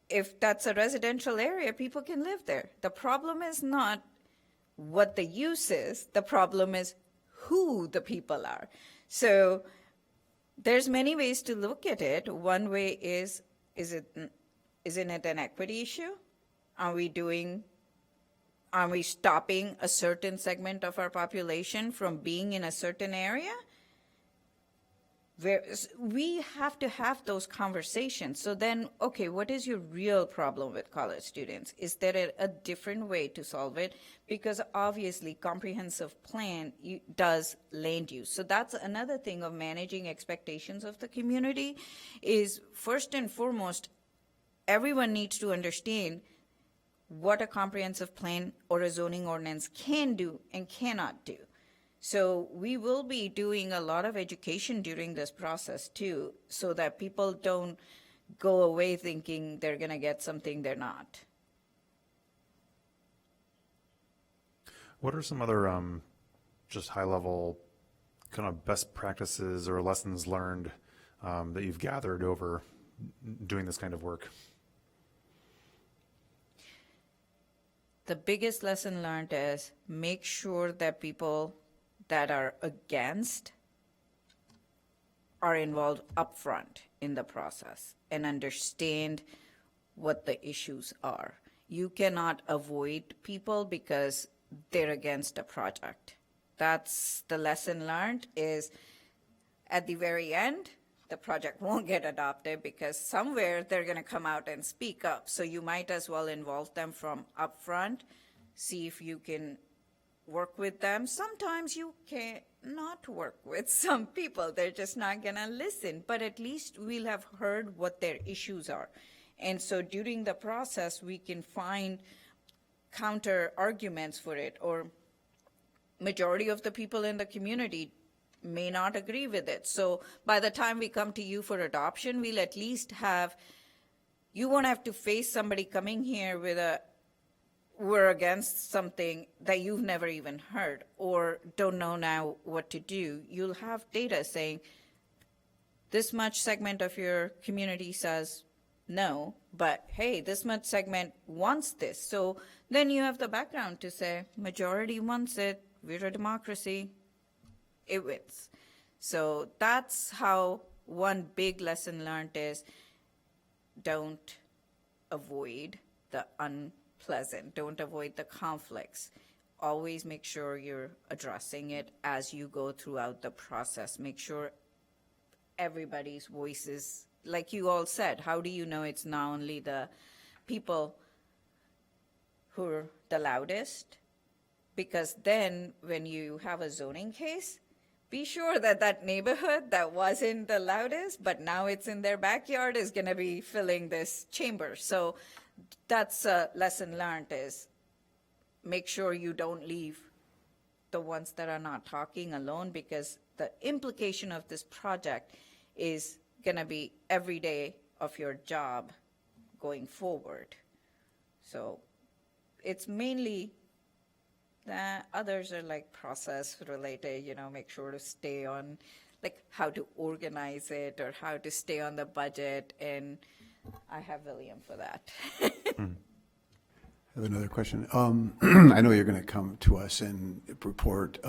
[SPEAKER 3] If that's a residential area, people can live there. The problem is not what the use is. The problem is who the people are. So there's many ways to look at it. One way isn't it an equity issue? Are we stopping a certain segment of our population from being in a certain area? We have to have those conversations. So then, okay, what is your real problem with college students? Is there a different way to solve it? Because obviously, comprehensive plan does land use. So that's another thing of managing expectations of the community is first and foremost, everyone needs to understand what a comprehensive plan or a zoning ordinance can do and cannot do. So we will be doing a lot of education during this process too, so that people don't go away thinking they're going to get something they're not.
[SPEAKER 1] What are some other just high-level kind of best practices or lessons learned that you've gathered over doing this kind of work?
[SPEAKER 3] the biggest lesson learned is make sure that people that are against are involved upfront in the process and understand what the issues are. You cannot avoid people because they're against a project. That's the lesson learned, is at the very end, the project won't get adopted because somewhere they're going to come out and speak up. So you might as well involve them from upfront, see if you can work with them. Sometimes you cannot work with some people. They're just not going to listen, but at least we'll have heard what their issues are. And so during the process, we can find counter arguments for it, or majority of the people in the community may not agree with it. So by the time we come to you for adoption, we'll at least have, you won't have to face somebody coming here with we're against something that you've never even heard or don't know now what to do. You'll have data saying this much segment of your community says no, but hey, this much segment wants this. So then you have the background to say majority wants it, we're a democracy, it wins. So that's how one big lesson learned is don't avoid the unpleasant, don't avoid the conflicts. Always make sure you're addressing it as you go throughout the process. Make sure everybody's voices, like you all said, how do you know it's not only the people who are the loudest? Because then when you have a zoning case, be sure that that neighborhood that wasn't the loudest, but now it's in their backyard, is going to be filling this chamber. So that's a lesson learned, is make sure you don't leave the ones that are not talking alone, because the implication of this project is going to be every day of your job going forward. So it's mainly the others are like process related, make sure to stay on, like how to organize it or how to stay on the budget. And I have William for that.
[SPEAKER 4] I have another question. I know you're going to come to us and report.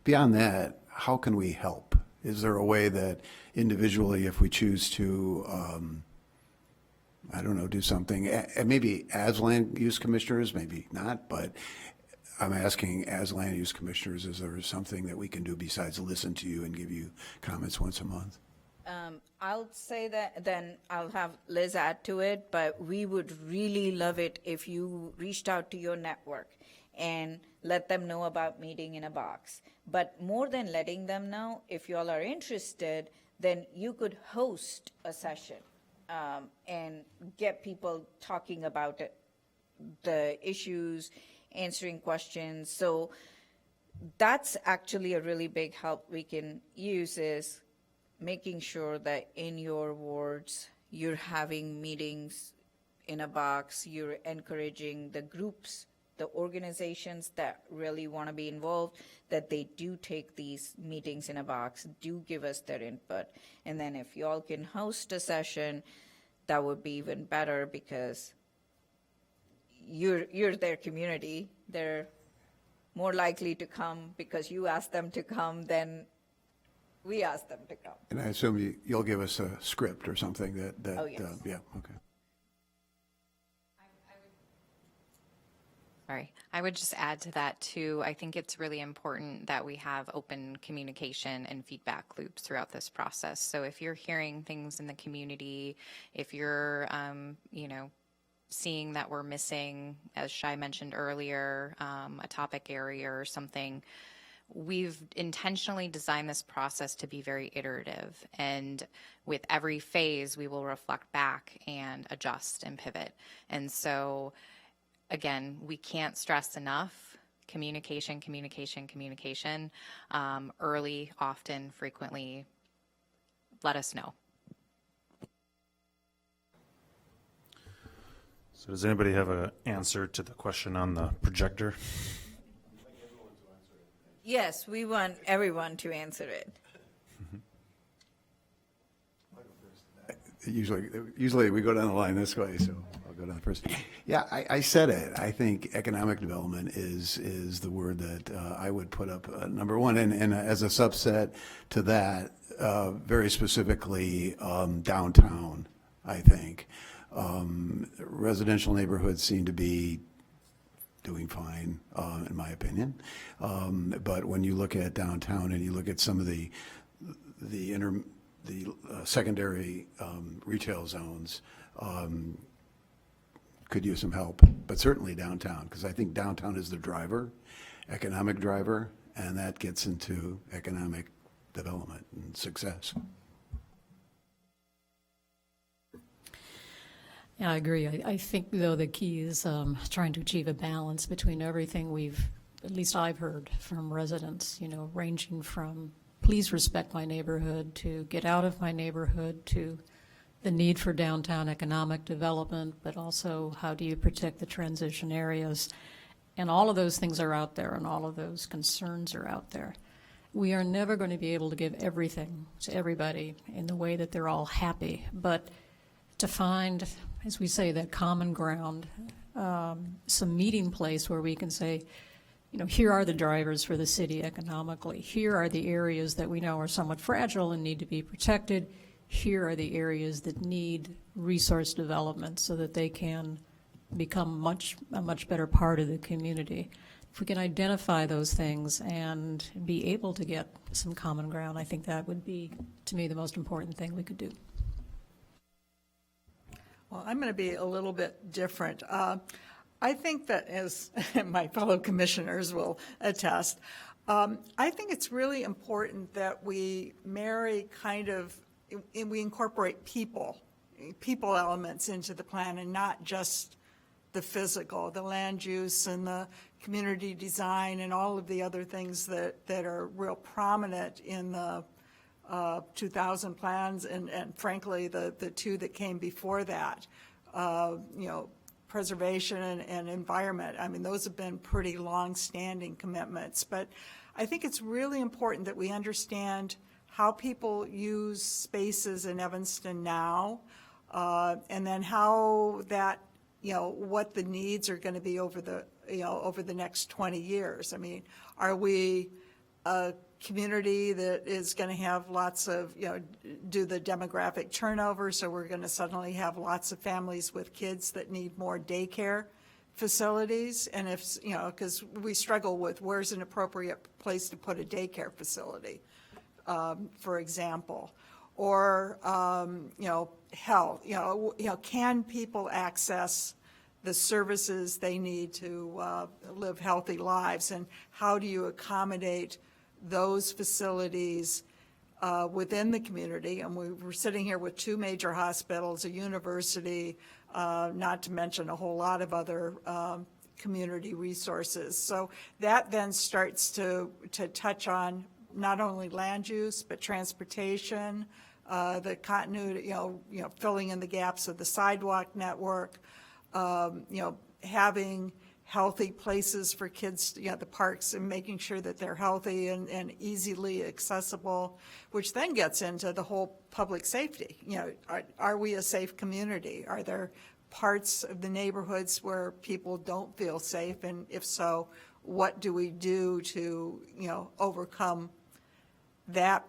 [SPEAKER 4] Beyond that, how can we help? Is there a way that individually, if we choose to, I don't know, do something, maybe as land use commissioners, maybe not, but I'm asking, as land use commissioners, is there something that we can do besides listen to you and give you comments once a month?
[SPEAKER 3] I'll say that, then I'll have Liz add to it, but we would really love it if you reached out to your network and let them know about Meeting in a Box. But more than letting them know, if you all are interested, then you could host a session and get people talking about it, the issues, answering questions. So that's actually a really big help we can use, is making sure that in your wards you're having meetings in a box, you're encouraging the groups, the organizations that really want to be involved, that they do take these meetings in a box, do give us their input. And then if y'all can host a session, that would be even better, because you're their community. They're more likely to come because you ask them to come than we ask them to come.
[SPEAKER 4] And I assume you'll give us a script or something that
[SPEAKER 3] Oh, yes.
[SPEAKER 4] yeah, okay.
[SPEAKER 2] Sorry, I would just add to that too. I think it's really important that we have open communication and feedback loops throughout this process. So if you're hearing things in the community, if you're, seeing that we're missing, as Shai mentioned earlier, a topic area or something, we've intentionally designed this process to be very iterative. And with every phase, we will reflect back and adjust and pivot. And so, again, we can't stress enough communication, communication, communication, early, often, frequently. Let us know.
[SPEAKER 1] So does anybody have an answer to the question on the projector?
[SPEAKER 3] Yes, we want everyone to answer it.
[SPEAKER 4] Usually we go down the line this way, so I'll go to the first. Yeah, I said it. I think economic development is the word that I would put up number one. And as a subset to that, very specifically downtown, I think. Residential neighborhoods seem to be doing fine, in my opinion. But when you look at downtown and you look at some of the secondary retail zones, could use some help, but certainly downtown, because I think downtown is the driver, economic driver, and that gets into economic development and success.
[SPEAKER 6] Yeah, I agree. I think, though, the key is trying to achieve a balance between everything at least I've heard from residents, ranging from please respect my neighborhood to get out of my neighborhood to the need for downtown economic development, but also how do you protect the transition areas? And all of those things are out there, and all of those concerns are out there. We are never going to be able to give everything to everybody in the way that they're all happy, but to find, as we say, that common ground, some meeting place where we can say, here are the drivers for the city economically. Here are the areas that we know are somewhat fragile and need to be protected. Here are the areas that need resource development so that they can become a much better part of the community. If we can identify those things and be able to get some common ground, I think that would be, to me, the most important thing we could do.
[SPEAKER 8] Well, I'm going to be a little bit different. I think that, as my fellow commissioners will attest, I think it's really important that we marry we incorporate people elements into the plan and not just the physical, the land use and the community design and all of the other things that are real prominent in the 2000 plans and frankly the two that came before that, preservation and environment. I mean, those have been pretty long-standing commitments, but I think it's really important that we understand how people use spaces in Evanston now, and then how that, what the needs are going to be over the next 20 years. I mean, are we a community that is going to have lots of, do the demographic turnover, so we're going to suddenly have lots of families with kids that need more daycare facilities? And if, because we struggle with where's an appropriate place to put a daycare facility, for example. Or, health, can people access the services they need to live healthy lives? And how do you accommodate those facilities within the community? And we're sitting here with two major hospitals, a university, not to mention a whole lot of other community resources. So that then starts to touch on not only land use, but transportation, the continuity, filling in the gaps of the sidewalk network, having healthy places for kids, the parks, and making sure that they're healthy and easily accessible, which then gets into the whole public safety. Are we a safe community? Are there parts of the neighborhoods where people don't feel safe? And if so, what do we do to, overcome that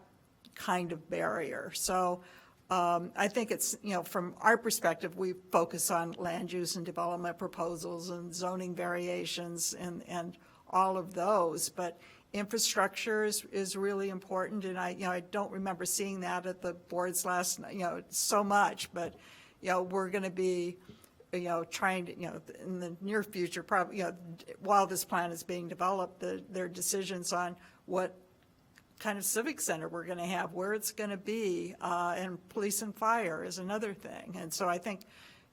[SPEAKER 8] kind of barrier? So I think it's, from our perspective, we focus on land use and development proposals and zoning variations and all of those, but infrastructure is really important. And I don't remember seeing that at the boards last, so much, but, we're going to be, trying to, in the near future, probably, while this plan is being developed, there are decisions on what kind of civic center we're going to have, where it's going to be, and police and fire is another thing. And so I think,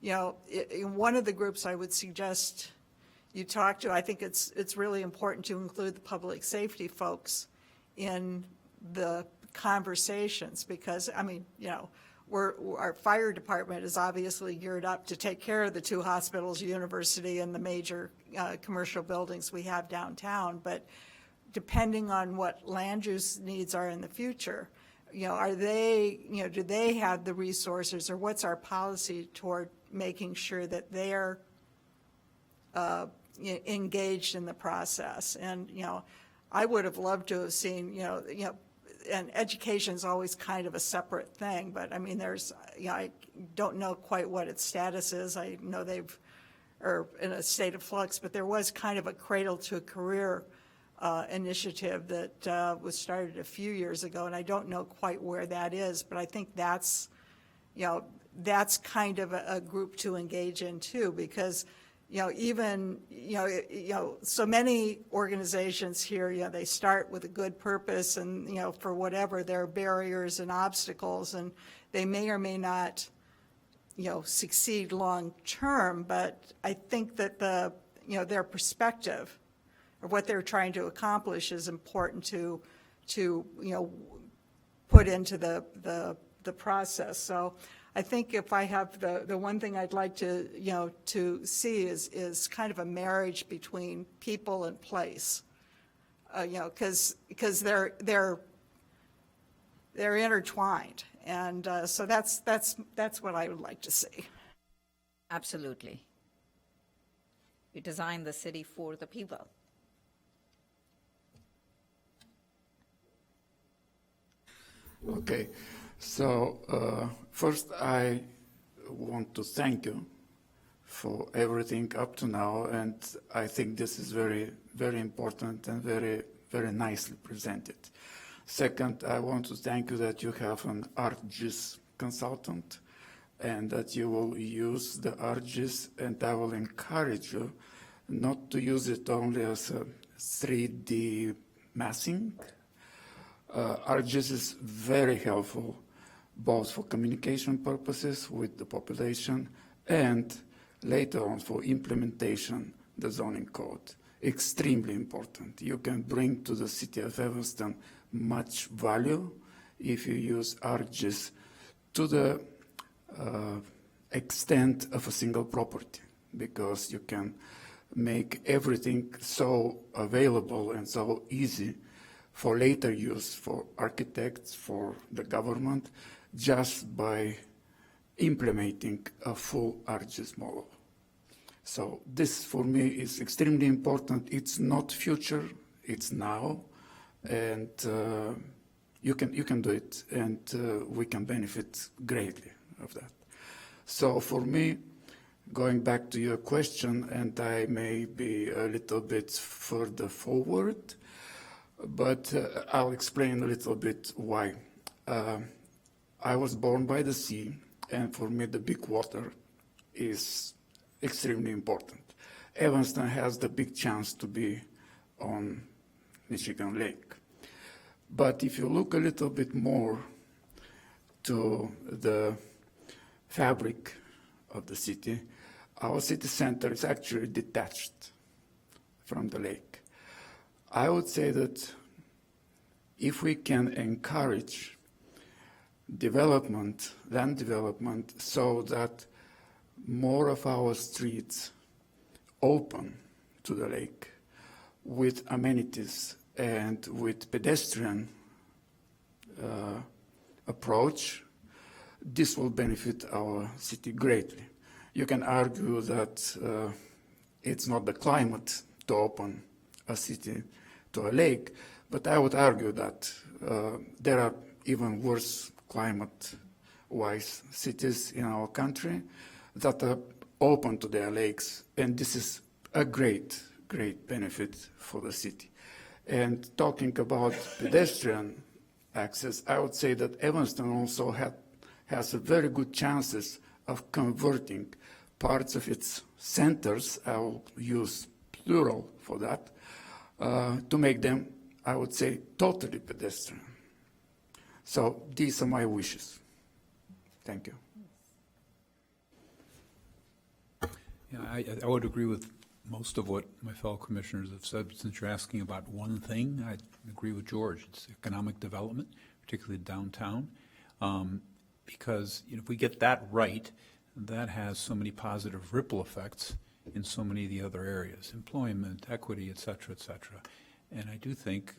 [SPEAKER 8] in one of the groups I would suggest you talk to, I think it's really important to include the public safety folks in the conversations, because, I mean, our fire department is obviously geared up to take care of the two hospitals, university, and the major commercial buildings we have downtown, but depending on what land use needs are in the future, are they, do they have the resources, or what's our policy toward making sure that they're engaged in the process? And, I would have loved to have seen, and education's always kind of a separate thing, but I mean, there's, I don't know quite what its status is. I know are in a state of flux, but there was kind of a cradle to a career initiative that was started a few years ago, and I don't know quite where that is, but I think that's, that's kind of a group to engage in too, because, even, so many organizations here, they start with a good purpose, and, for whatever, there are barriers and obstacles, and they may or may not, succeed long-term, but I think that their perspective or what they're trying to accomplish is important to put into the process. So I think if I have the one thing I'd like to, to see is kind of a marriage between people and place, because they're intertwined. And so that's what I would like to see.
[SPEAKER 3] Absolutely. We design the city for the people.
[SPEAKER 9] Okay, so first I want to thank you for everything up to now, and I think this is very, very important and very, very nicely presented. Second, I want to thank you that you have an ArcGIS consultant and that you will use the ArcGIS, and I will encourage you not to use it only as a 3D massing. ArcGIS is very helpful both for communication purposes with the population and later on for implementation, the zoning code. Extremely important. You can bring to the city of Evanston much value if you use ArcGIS to the extent of a single property, because you can make everything so available and so easy for later use for architects, for the government, just by implementing a full ArcGIS model. So this for me is extremely important. It's not future, it's now, and you can do it, and we can benefit greatly of that. So for me, going back to your question, and I may be a little bit further forward, but I'll explain a little bit why. I was born by the sea, and for me the big water is extremely important. Evanston has the big chance to be on Michigan Lake. But if you look a little bit more to the fabric of the city, our city center is actually detached from the lake. I would say that if we can encourage development, land development, so that more of our streets open to the lake with amenities and with pedestrian approach, this will benefit our city greatly. You can argue that it's not the climate to open a city to a lake, but I would argue that there are even worse climate-wise cities in our country that are open to their lakes, and this is a great, great benefit for the city. And talking about pedestrian access, I would say that Evanston also has a very good chances of converting parts of its centers, I will use plural for that, to make them, I would say, totally pedestrian. So these are my wishes. Thank you.
[SPEAKER 5] Yeah, I would agree with most of what my fellow commissioners have said. Since you're asking about one thing, I agree with George. It's economic development, particularly downtown, because if we get that right, that has so many positive ripple effects in so many of the other areas, employment, equity, et cetera, et cetera. And I do think,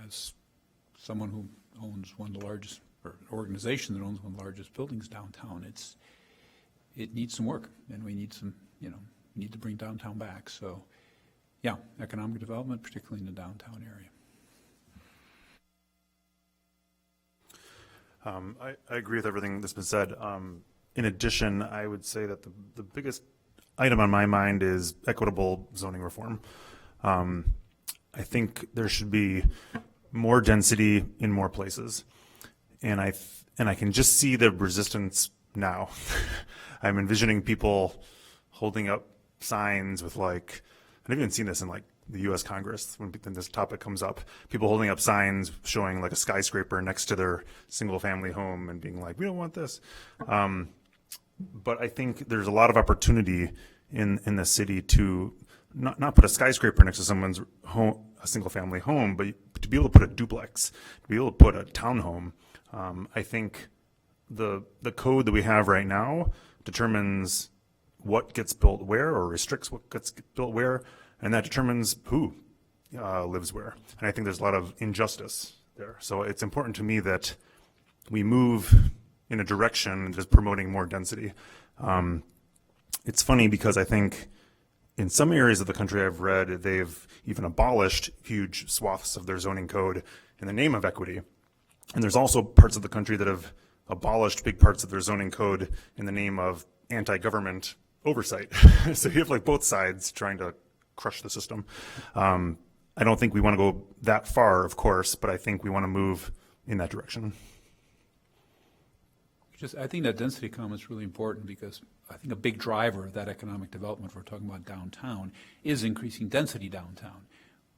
[SPEAKER 5] as someone who owns one of the largest, or an organization that owns one of the largest buildings downtown, it needs some work, and we need some, we need to bring downtown back. So, yeah, economic development, particularly in the downtown area.
[SPEAKER 1] I agree with everything that's been said. In addition, I would say that the biggest item on my mind is equitable zoning reform. I think there should be more density in more places, and I can just see the resistance now. I'm envisioning people holding up signs with I've even seen this in the U.S. Congress when this topic comes up. People holding up signs showing a skyscraper next to their single-family home and being like, "We don't want this." But I think there's a lot of opportunity in the city to not put a skyscraper next to someone's home, a single-family home, but to be able to put a duplex, to be able to put a townhome. I think the code that we have right now determines what gets built where, or restricts what gets built where, and that determines who lives where. And I think there's a lot of injustice there. So it's important to me that we move in a direction that's promoting more density. It's funny because I think in some areas of the country I've read, they've even abolished huge swaths of their zoning code in the name of equity. And there's also parts of the country that have abolished big parts of their zoning code in the name of anti-government oversight. So you have both sides trying to crush the system. I don't think we want to go that far, of course, but I think we want to move in that direction.
[SPEAKER 5] I think that density comment is really important because I think a big driver of that economic development, if we're talking about downtown, is increasing density downtown,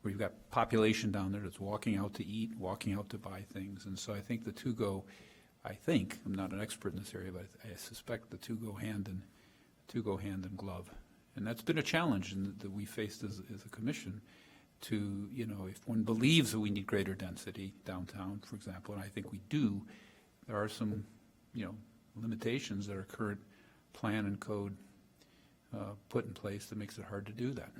[SPEAKER 5] where you've got population down there that's walking out to eat, walking out to buy things. And so I think the two go, I'm not an expert in this area, but I suspect the two go hand in glove. And that's been a challenge that we faced as a commission to, if one believes that we need greater density downtown, for example, and I think we do, there are some limitations that our current plan and code put in place that makes it hard to do that.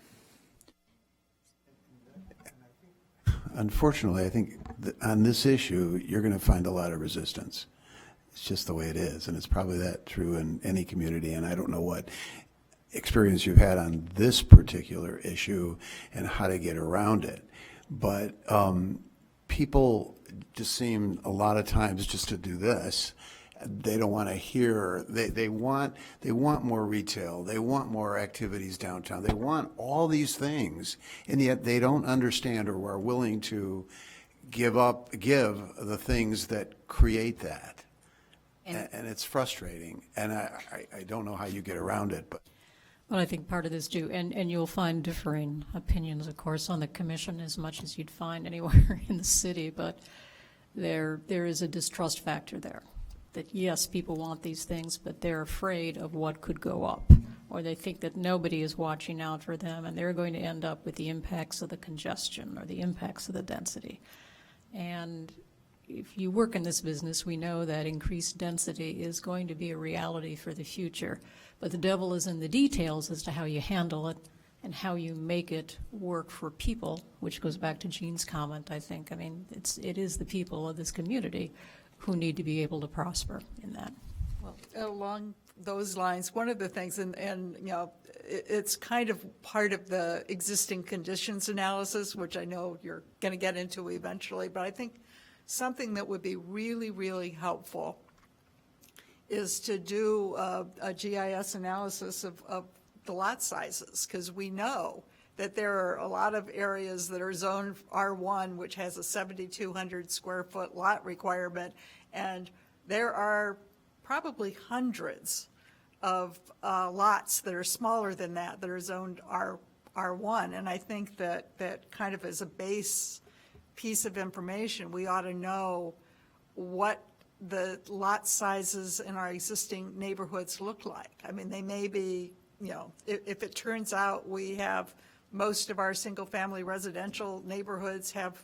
[SPEAKER 4] Unfortunately, I think on this issue, you're going to find a lot of resistance. It's just the way it is, and it's probably that true in any community, and I don't know what experience you've had on this particular issue and how to get around it. But people just seem a lot of times just to do this. They don't want to hear, they want more retail, they want more activities downtown, they want all these things, and yet they don't understand or are willing to give the things that create that. And it's frustrating, and I don't know how you get around it, but.
[SPEAKER 6] Well, I think part of this too, and you'll find differing opinions, of course, on the commission as much as you'd find anywhere in the city, but there is a distrust factor there. That yes, people want these things, but they're afraid of what could go up, or they think that nobody is watching out for them, and they're going to end up with the impacts of the congestion or the impacts of the density. And if you work in this business, we know that increased density is going to be a reality for the future, but the devil is in the details as to how you handle it and how you make it work for people, which goes back to Jean's comment, I think. I mean, it is the people of this community who need to be able to prosper in that.
[SPEAKER 8] Well, along those lines, one of the things, and it's kind of part of the existing conditions analysis, which I know you're going to get into eventually, but I think something that would be really, really helpful is to do a GIS analysis of the lot sizes, because we know that there are a lot of areas that are zoned R1, which has a 7,200 square foot lot requirement, and there are probably hundreds of lots that are smaller than that are zoned R1. And I think that kind of as a base piece of information, we ought to know what the lot sizes in our existing neighborhoods look like. I mean, they may be, if it turns out we have most of our single-family residential neighborhoods have,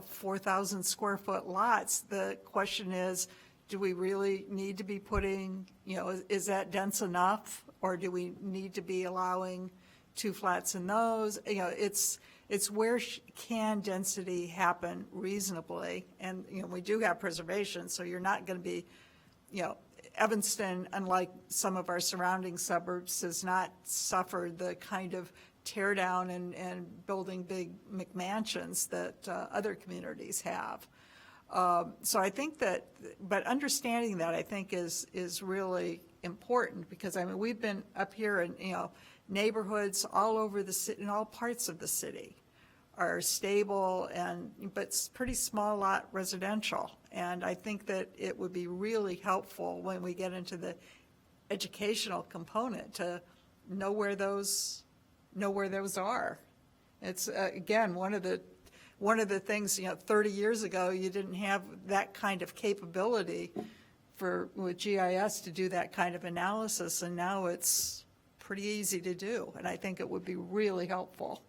[SPEAKER 8] 4,000 square foot lots, the question is, do we really need to be putting, is that dense enough? Or do we need to be allowing two flats in those? It's It's where can density happen reasonably? And, we do have preservation, so you're not going to be, Evanston, unlike some of our surrounding suburbs, has not suffered the kind of tear down and building big McMansions that other communities have. So I think that, but understanding that, I think, is really important, because, we've been up here in, neighborhoods all over the city, in all parts of the city are stable but it's pretty small lot residential. And I think that it would be really helpful when we get into the educational component to know where those are. It's, again, one of the things, 30 years ago, you didn't have that kind of capability with GIS to do that kind of analysis, and now it's pretty easy to do, and I think it would be really helpful.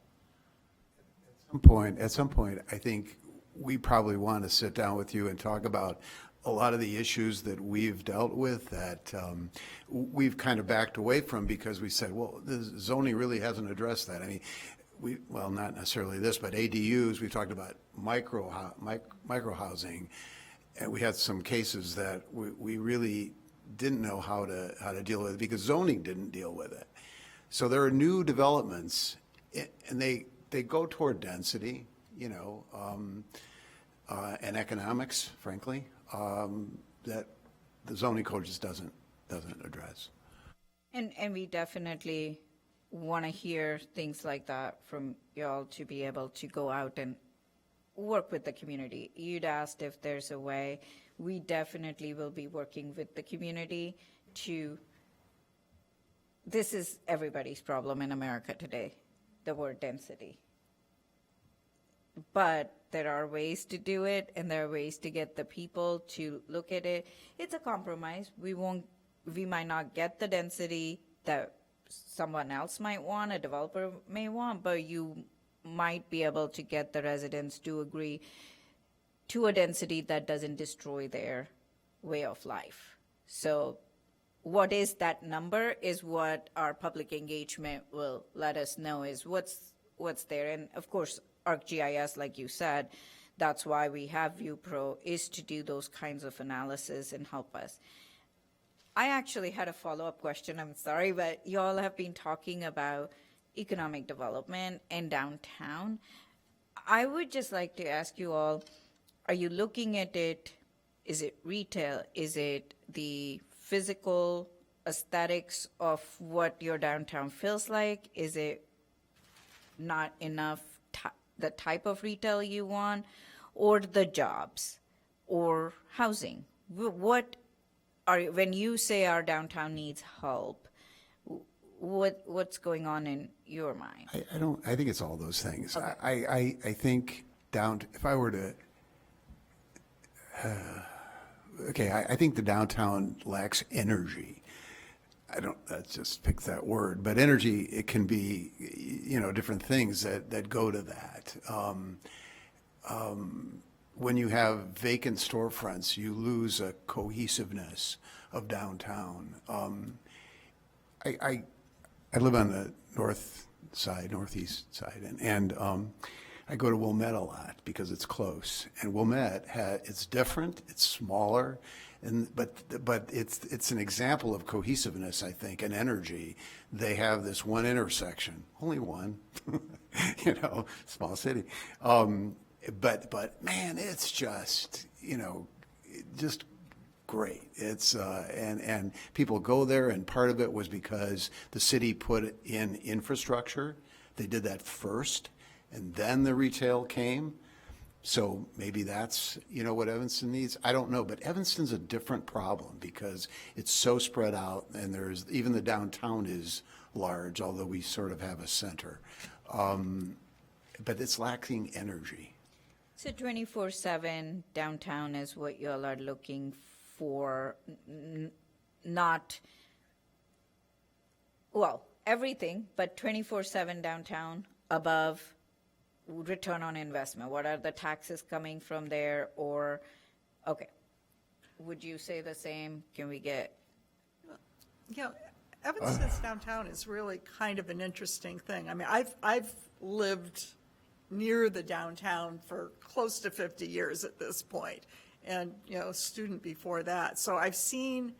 [SPEAKER 4] At some point, I think we probably want to sit down with you and talk about a lot of the issues that we've dealt with that we've kind of backed away from, because we said, well, the zoning really hasn't addressed that. Well, not necessarily this, but ADUs, we talked about micro housing, and we had some cases that we really didn't know how to deal with it because zoning didn't deal with it. So there are new developments, and they go toward density, and economics, frankly, that the zoning code just doesn't address.
[SPEAKER 3] And we definitely want to hear things like that from y'all to be able to go out and work with the community. You'd asked if there's a way. We definitely will be working with the community this is everybody's problem in America today, the word density. But there are ways to do it, and there are ways to get the people to look at it. It's a compromise. We might not get the density that someone else might want, a developer may want, but you might be able to get the residents to agree to a density that doesn't destroy their way of life. So what is that number is what our public engagement will let us know, is what's there. And of course, ArcGIS, like you said, that's why we have ViewPro, is to do those kinds of analysis and help us. I actually had a follow-up question, I'm sorry, but you all have been talking about economic development and downtown. I would just like to ask you all, are you looking at it, is it retail? Is it the physical aesthetics of what your downtown feels like? Is it not enough the type of retail you want, or the jobs, or housing? When you say our downtown needs help, what's going on in your mind?
[SPEAKER 4] I think it's all those things. Okay. I think if I were to, I think the downtown lacks energy. Let's just pick that word, but energy, it can be, different things that go to that. When you have vacant storefronts, you lose a cohesiveness of downtown. I live on the northeast side, and I go to Wilmette a lot because it's close. And Wilmette it's different, it's smaller, but it's an example of cohesiveness, I think, and energy. They have this one intersection, only one, small city. But man, it's just great. It's and people go there, and part of it was because the city put in infrastructure. They did that first, and then the retail came. So maybe that's what Evanston needs. I don't know, but Evanston's a different problem because it's so spread out, and even the downtown is large, although we sort of have a center, but it's lacking energy.
[SPEAKER 3] So 24/7 downtown is what you all are looking for, not, well, everything, but 24/7 downtown above return on investment. What are the taxes coming from there? Or, okay, would you say the same? Can we get?
[SPEAKER 8] Evanston's downtown is really kind of an interesting thing. I mean, I've lived near the downtown for close to 50 years at this point, and, you know, student before that. So I've seen,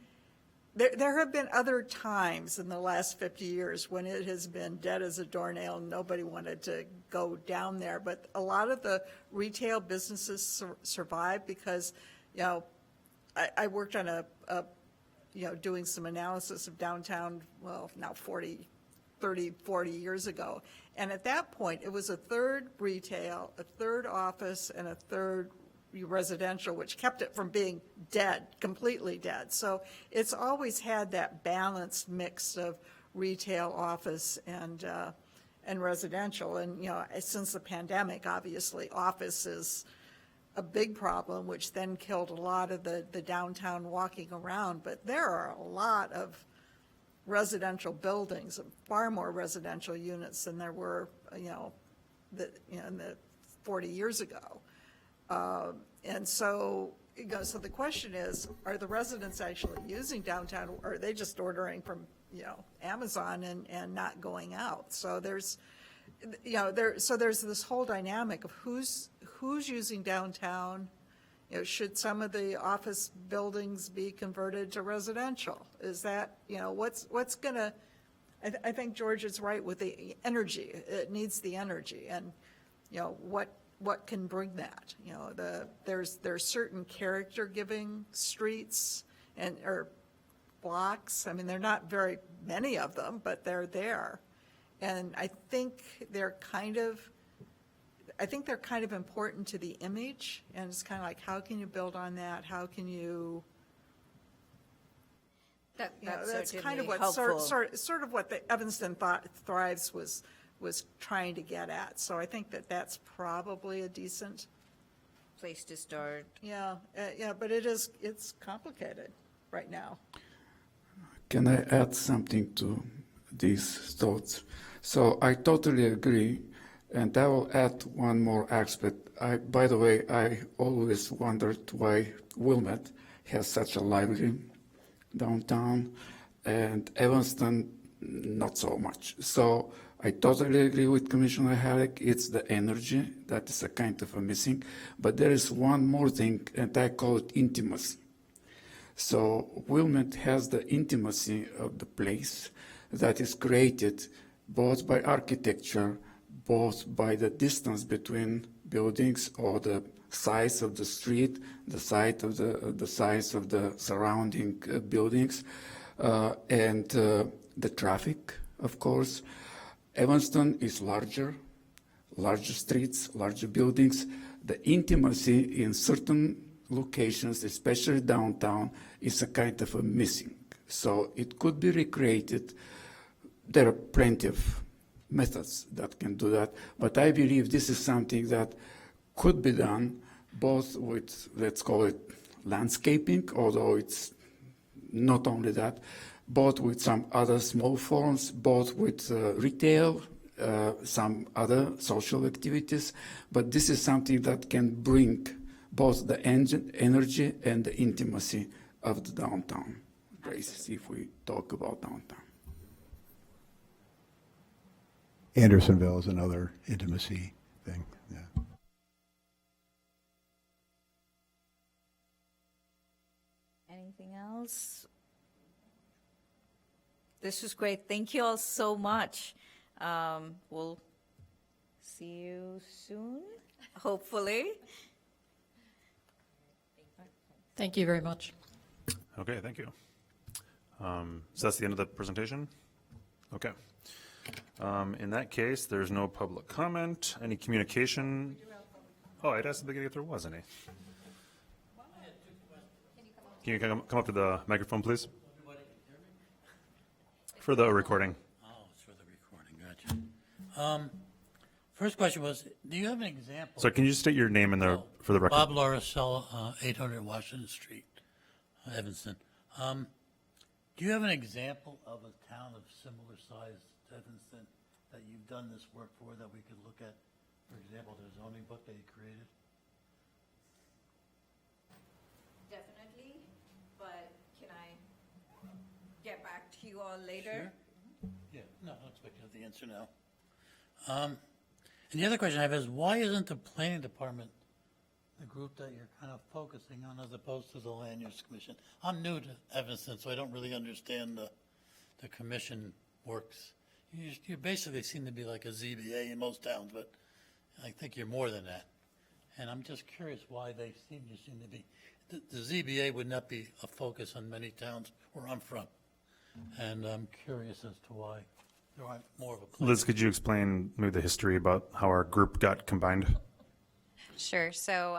[SPEAKER 8] there have been other times in the last 50 years when it has been dead as a doornail and nobody wanted to go down there. But a lot of the retail businesses survive because, you know, I worked on you know, doing some analysis of downtown, well, now 30, 40 years ago. And at that point, it was a third retail, a third office, and a third residential, which kept it from being dead, completely dead. So it's always had that balanced mix of retail, office, and residential. And, you know, since the pandemic, obviously, office is a big problem, which then killed a lot of the downtown walking around. But there are a lot of residential buildings, far more residential units than there were, you know, in the 40 years ago. And so, you know, so the question is, are the residents actually using downtown, or are they just ordering from, you know, Amazon and not going out? So there's, you know, there's this whole dynamic of who's using downtown. You know, should some of the office buildings be converted to residential? Is that, you know, what's gonna, I think George is right with the energy. It needs the energy, and, you know, what can bring that? You know, there's certain character-giving streets or blocks. I mean, there are not very many of them, but they're there. And I think they're kind of important to the image, and it's kind of like, how can you build on that? How can you, that's kind of what sort of what the Evanston Thrives was trying to get at. So I think that's probably a decent
[SPEAKER 3] Place to start.
[SPEAKER 8] Yeah, but it's complicated right now.
[SPEAKER 9] Can I add something to these thoughts? So I totally agree, and I will add one more aspect. By the way, I always wondered why Wilmette has such a lively downtown, and Evanston not so much. So I totally agree with Commissioner Halleck. It's the energy that is a kind of a missing. But there is one more thing, and I call it intimacy. So Wilmette has the intimacy of the place that is created both by architecture, both by the distance between buildings or the size of the street, the size of the surrounding buildings, and the traffic, of course. Evanston is larger streets, larger buildings. The intimacy in certain locations, especially downtown, is a kind of a missing. So it could be recreated. There are plenty of methods that can do that, but I believe this is something that could be done both with, let's call it landscaping, although it's not only that, both with some other small forms, both with retail, some other social activities, but this is something that can bring both the energy and the intimacy of the downtown places, if we talk about downtown.
[SPEAKER 4] Andersonville is another intimacy thing, yeah.
[SPEAKER 3] Anything else? This was great. Thank you all so much. We'll see you soon, hopefully.
[SPEAKER 6] Thank you very much.
[SPEAKER 1] Okay, thank you. So that's the end of the presentation? Okay. In that case, there's no public comment. Any communication? Oh, I'd asked at the beginning if there was any. Can you come up to the microphone, please? For the recording.
[SPEAKER 10] Oh, it's for the recording, gotcha. First question was, do you have an example?
[SPEAKER 1] So can you just state your name for the record?
[SPEAKER 10] Bob Lauricella, 800 Washington Street, Evanston. Do you have an example of a town of similar size to Evanston that you've done this work for that we could look at? For example, the zoning book that you created?
[SPEAKER 3] Definitely, but can I get back to you all later?
[SPEAKER 10] Sure. Yeah, no, I don't expect you to have the answer now. And the other question I have is, why isn't the planning department the group that you're kind of focusing on as opposed to the land use commission? I'm new to Evanston, so I don't really understand the commission works. You basically seem to be like a ZBA in most towns, but I think you're more than that. And I'm just curious why you seem to be, the ZBA would not be a focus on many towns where I'm from. And I'm curious as to why there aren't more of a place.
[SPEAKER 1] Liz, could you explain maybe the history about how our group got combined?
[SPEAKER 2] Sure. So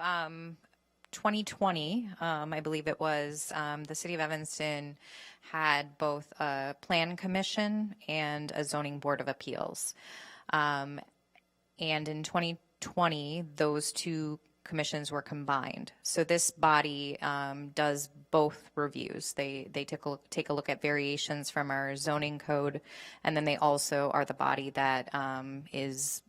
[SPEAKER 2] 2020, I believe it was, the city of Evanston had both a plan commission and a zoning board of appeals. And in 2020, those two commissions were combined. So this body does both reviews. They take a look at variations from our zoning code, and then they also are the body that is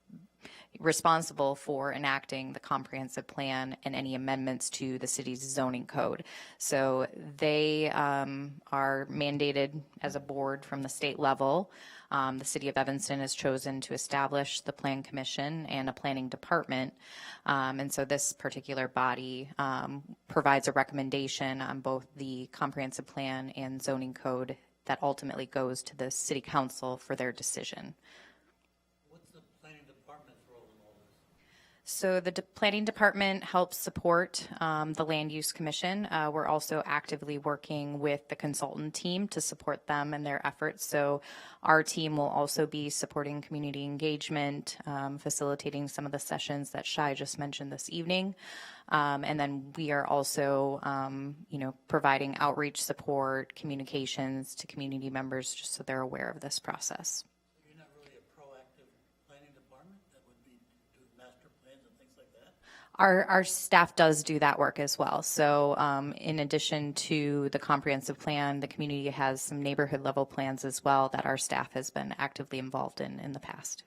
[SPEAKER 2] responsible for enacting the comprehensive plan and any amendments to the city's zoning code. So they are mandated as a board from the state level. The city of Evanston has chosen to establish the plan commission and a planning department. And so this particular body provides a recommendation on both the comprehensive plan and zoning code that ultimately goes to the city council for their decision.
[SPEAKER 10] What's the planning department's role in all this?
[SPEAKER 2] So the planning department helps support the land use commission. We're also actively working with the consultant team to support them in their efforts. So our team will also be supporting community engagement, facilitating some of the sessions that Shai just mentioned this evening. And then we are also, providing outreach support, communications to community members, just so they're aware of this process.
[SPEAKER 10] You're not really a proactive planning department that would be doing master plans and things like that?
[SPEAKER 2] Our staff does do that work as well. So in addition to the comprehensive plan, the community has some neighborhood level plans as well that our staff has been actively involved in the past.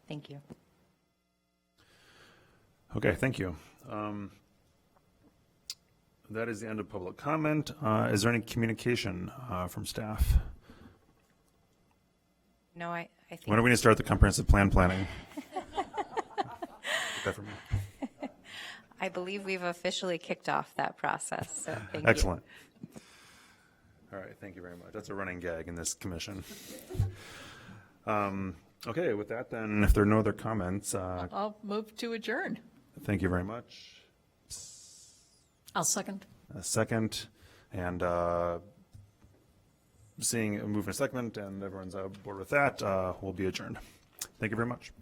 [SPEAKER 2] Thank you.
[SPEAKER 1] Okay, thank you. That is the end of public comment. Is there any communication from staff?
[SPEAKER 2] No, I think.
[SPEAKER 1] When are we going to start the comprehensive plan planning? Get that for me.
[SPEAKER 2] I believe we've officially kicked off that process, so thank you.
[SPEAKER 1] Excellent. All right, thank you very much. That's a running gag in this commission. Okay, with that then, if there are no other comments,
[SPEAKER 6] I'll move to adjourn.
[SPEAKER 1] thank you very much.
[SPEAKER 6] I'll second.
[SPEAKER 1] A second, and seeing a move in a second, and everyone's on board with that, we'll be adjourned. Thank you very much.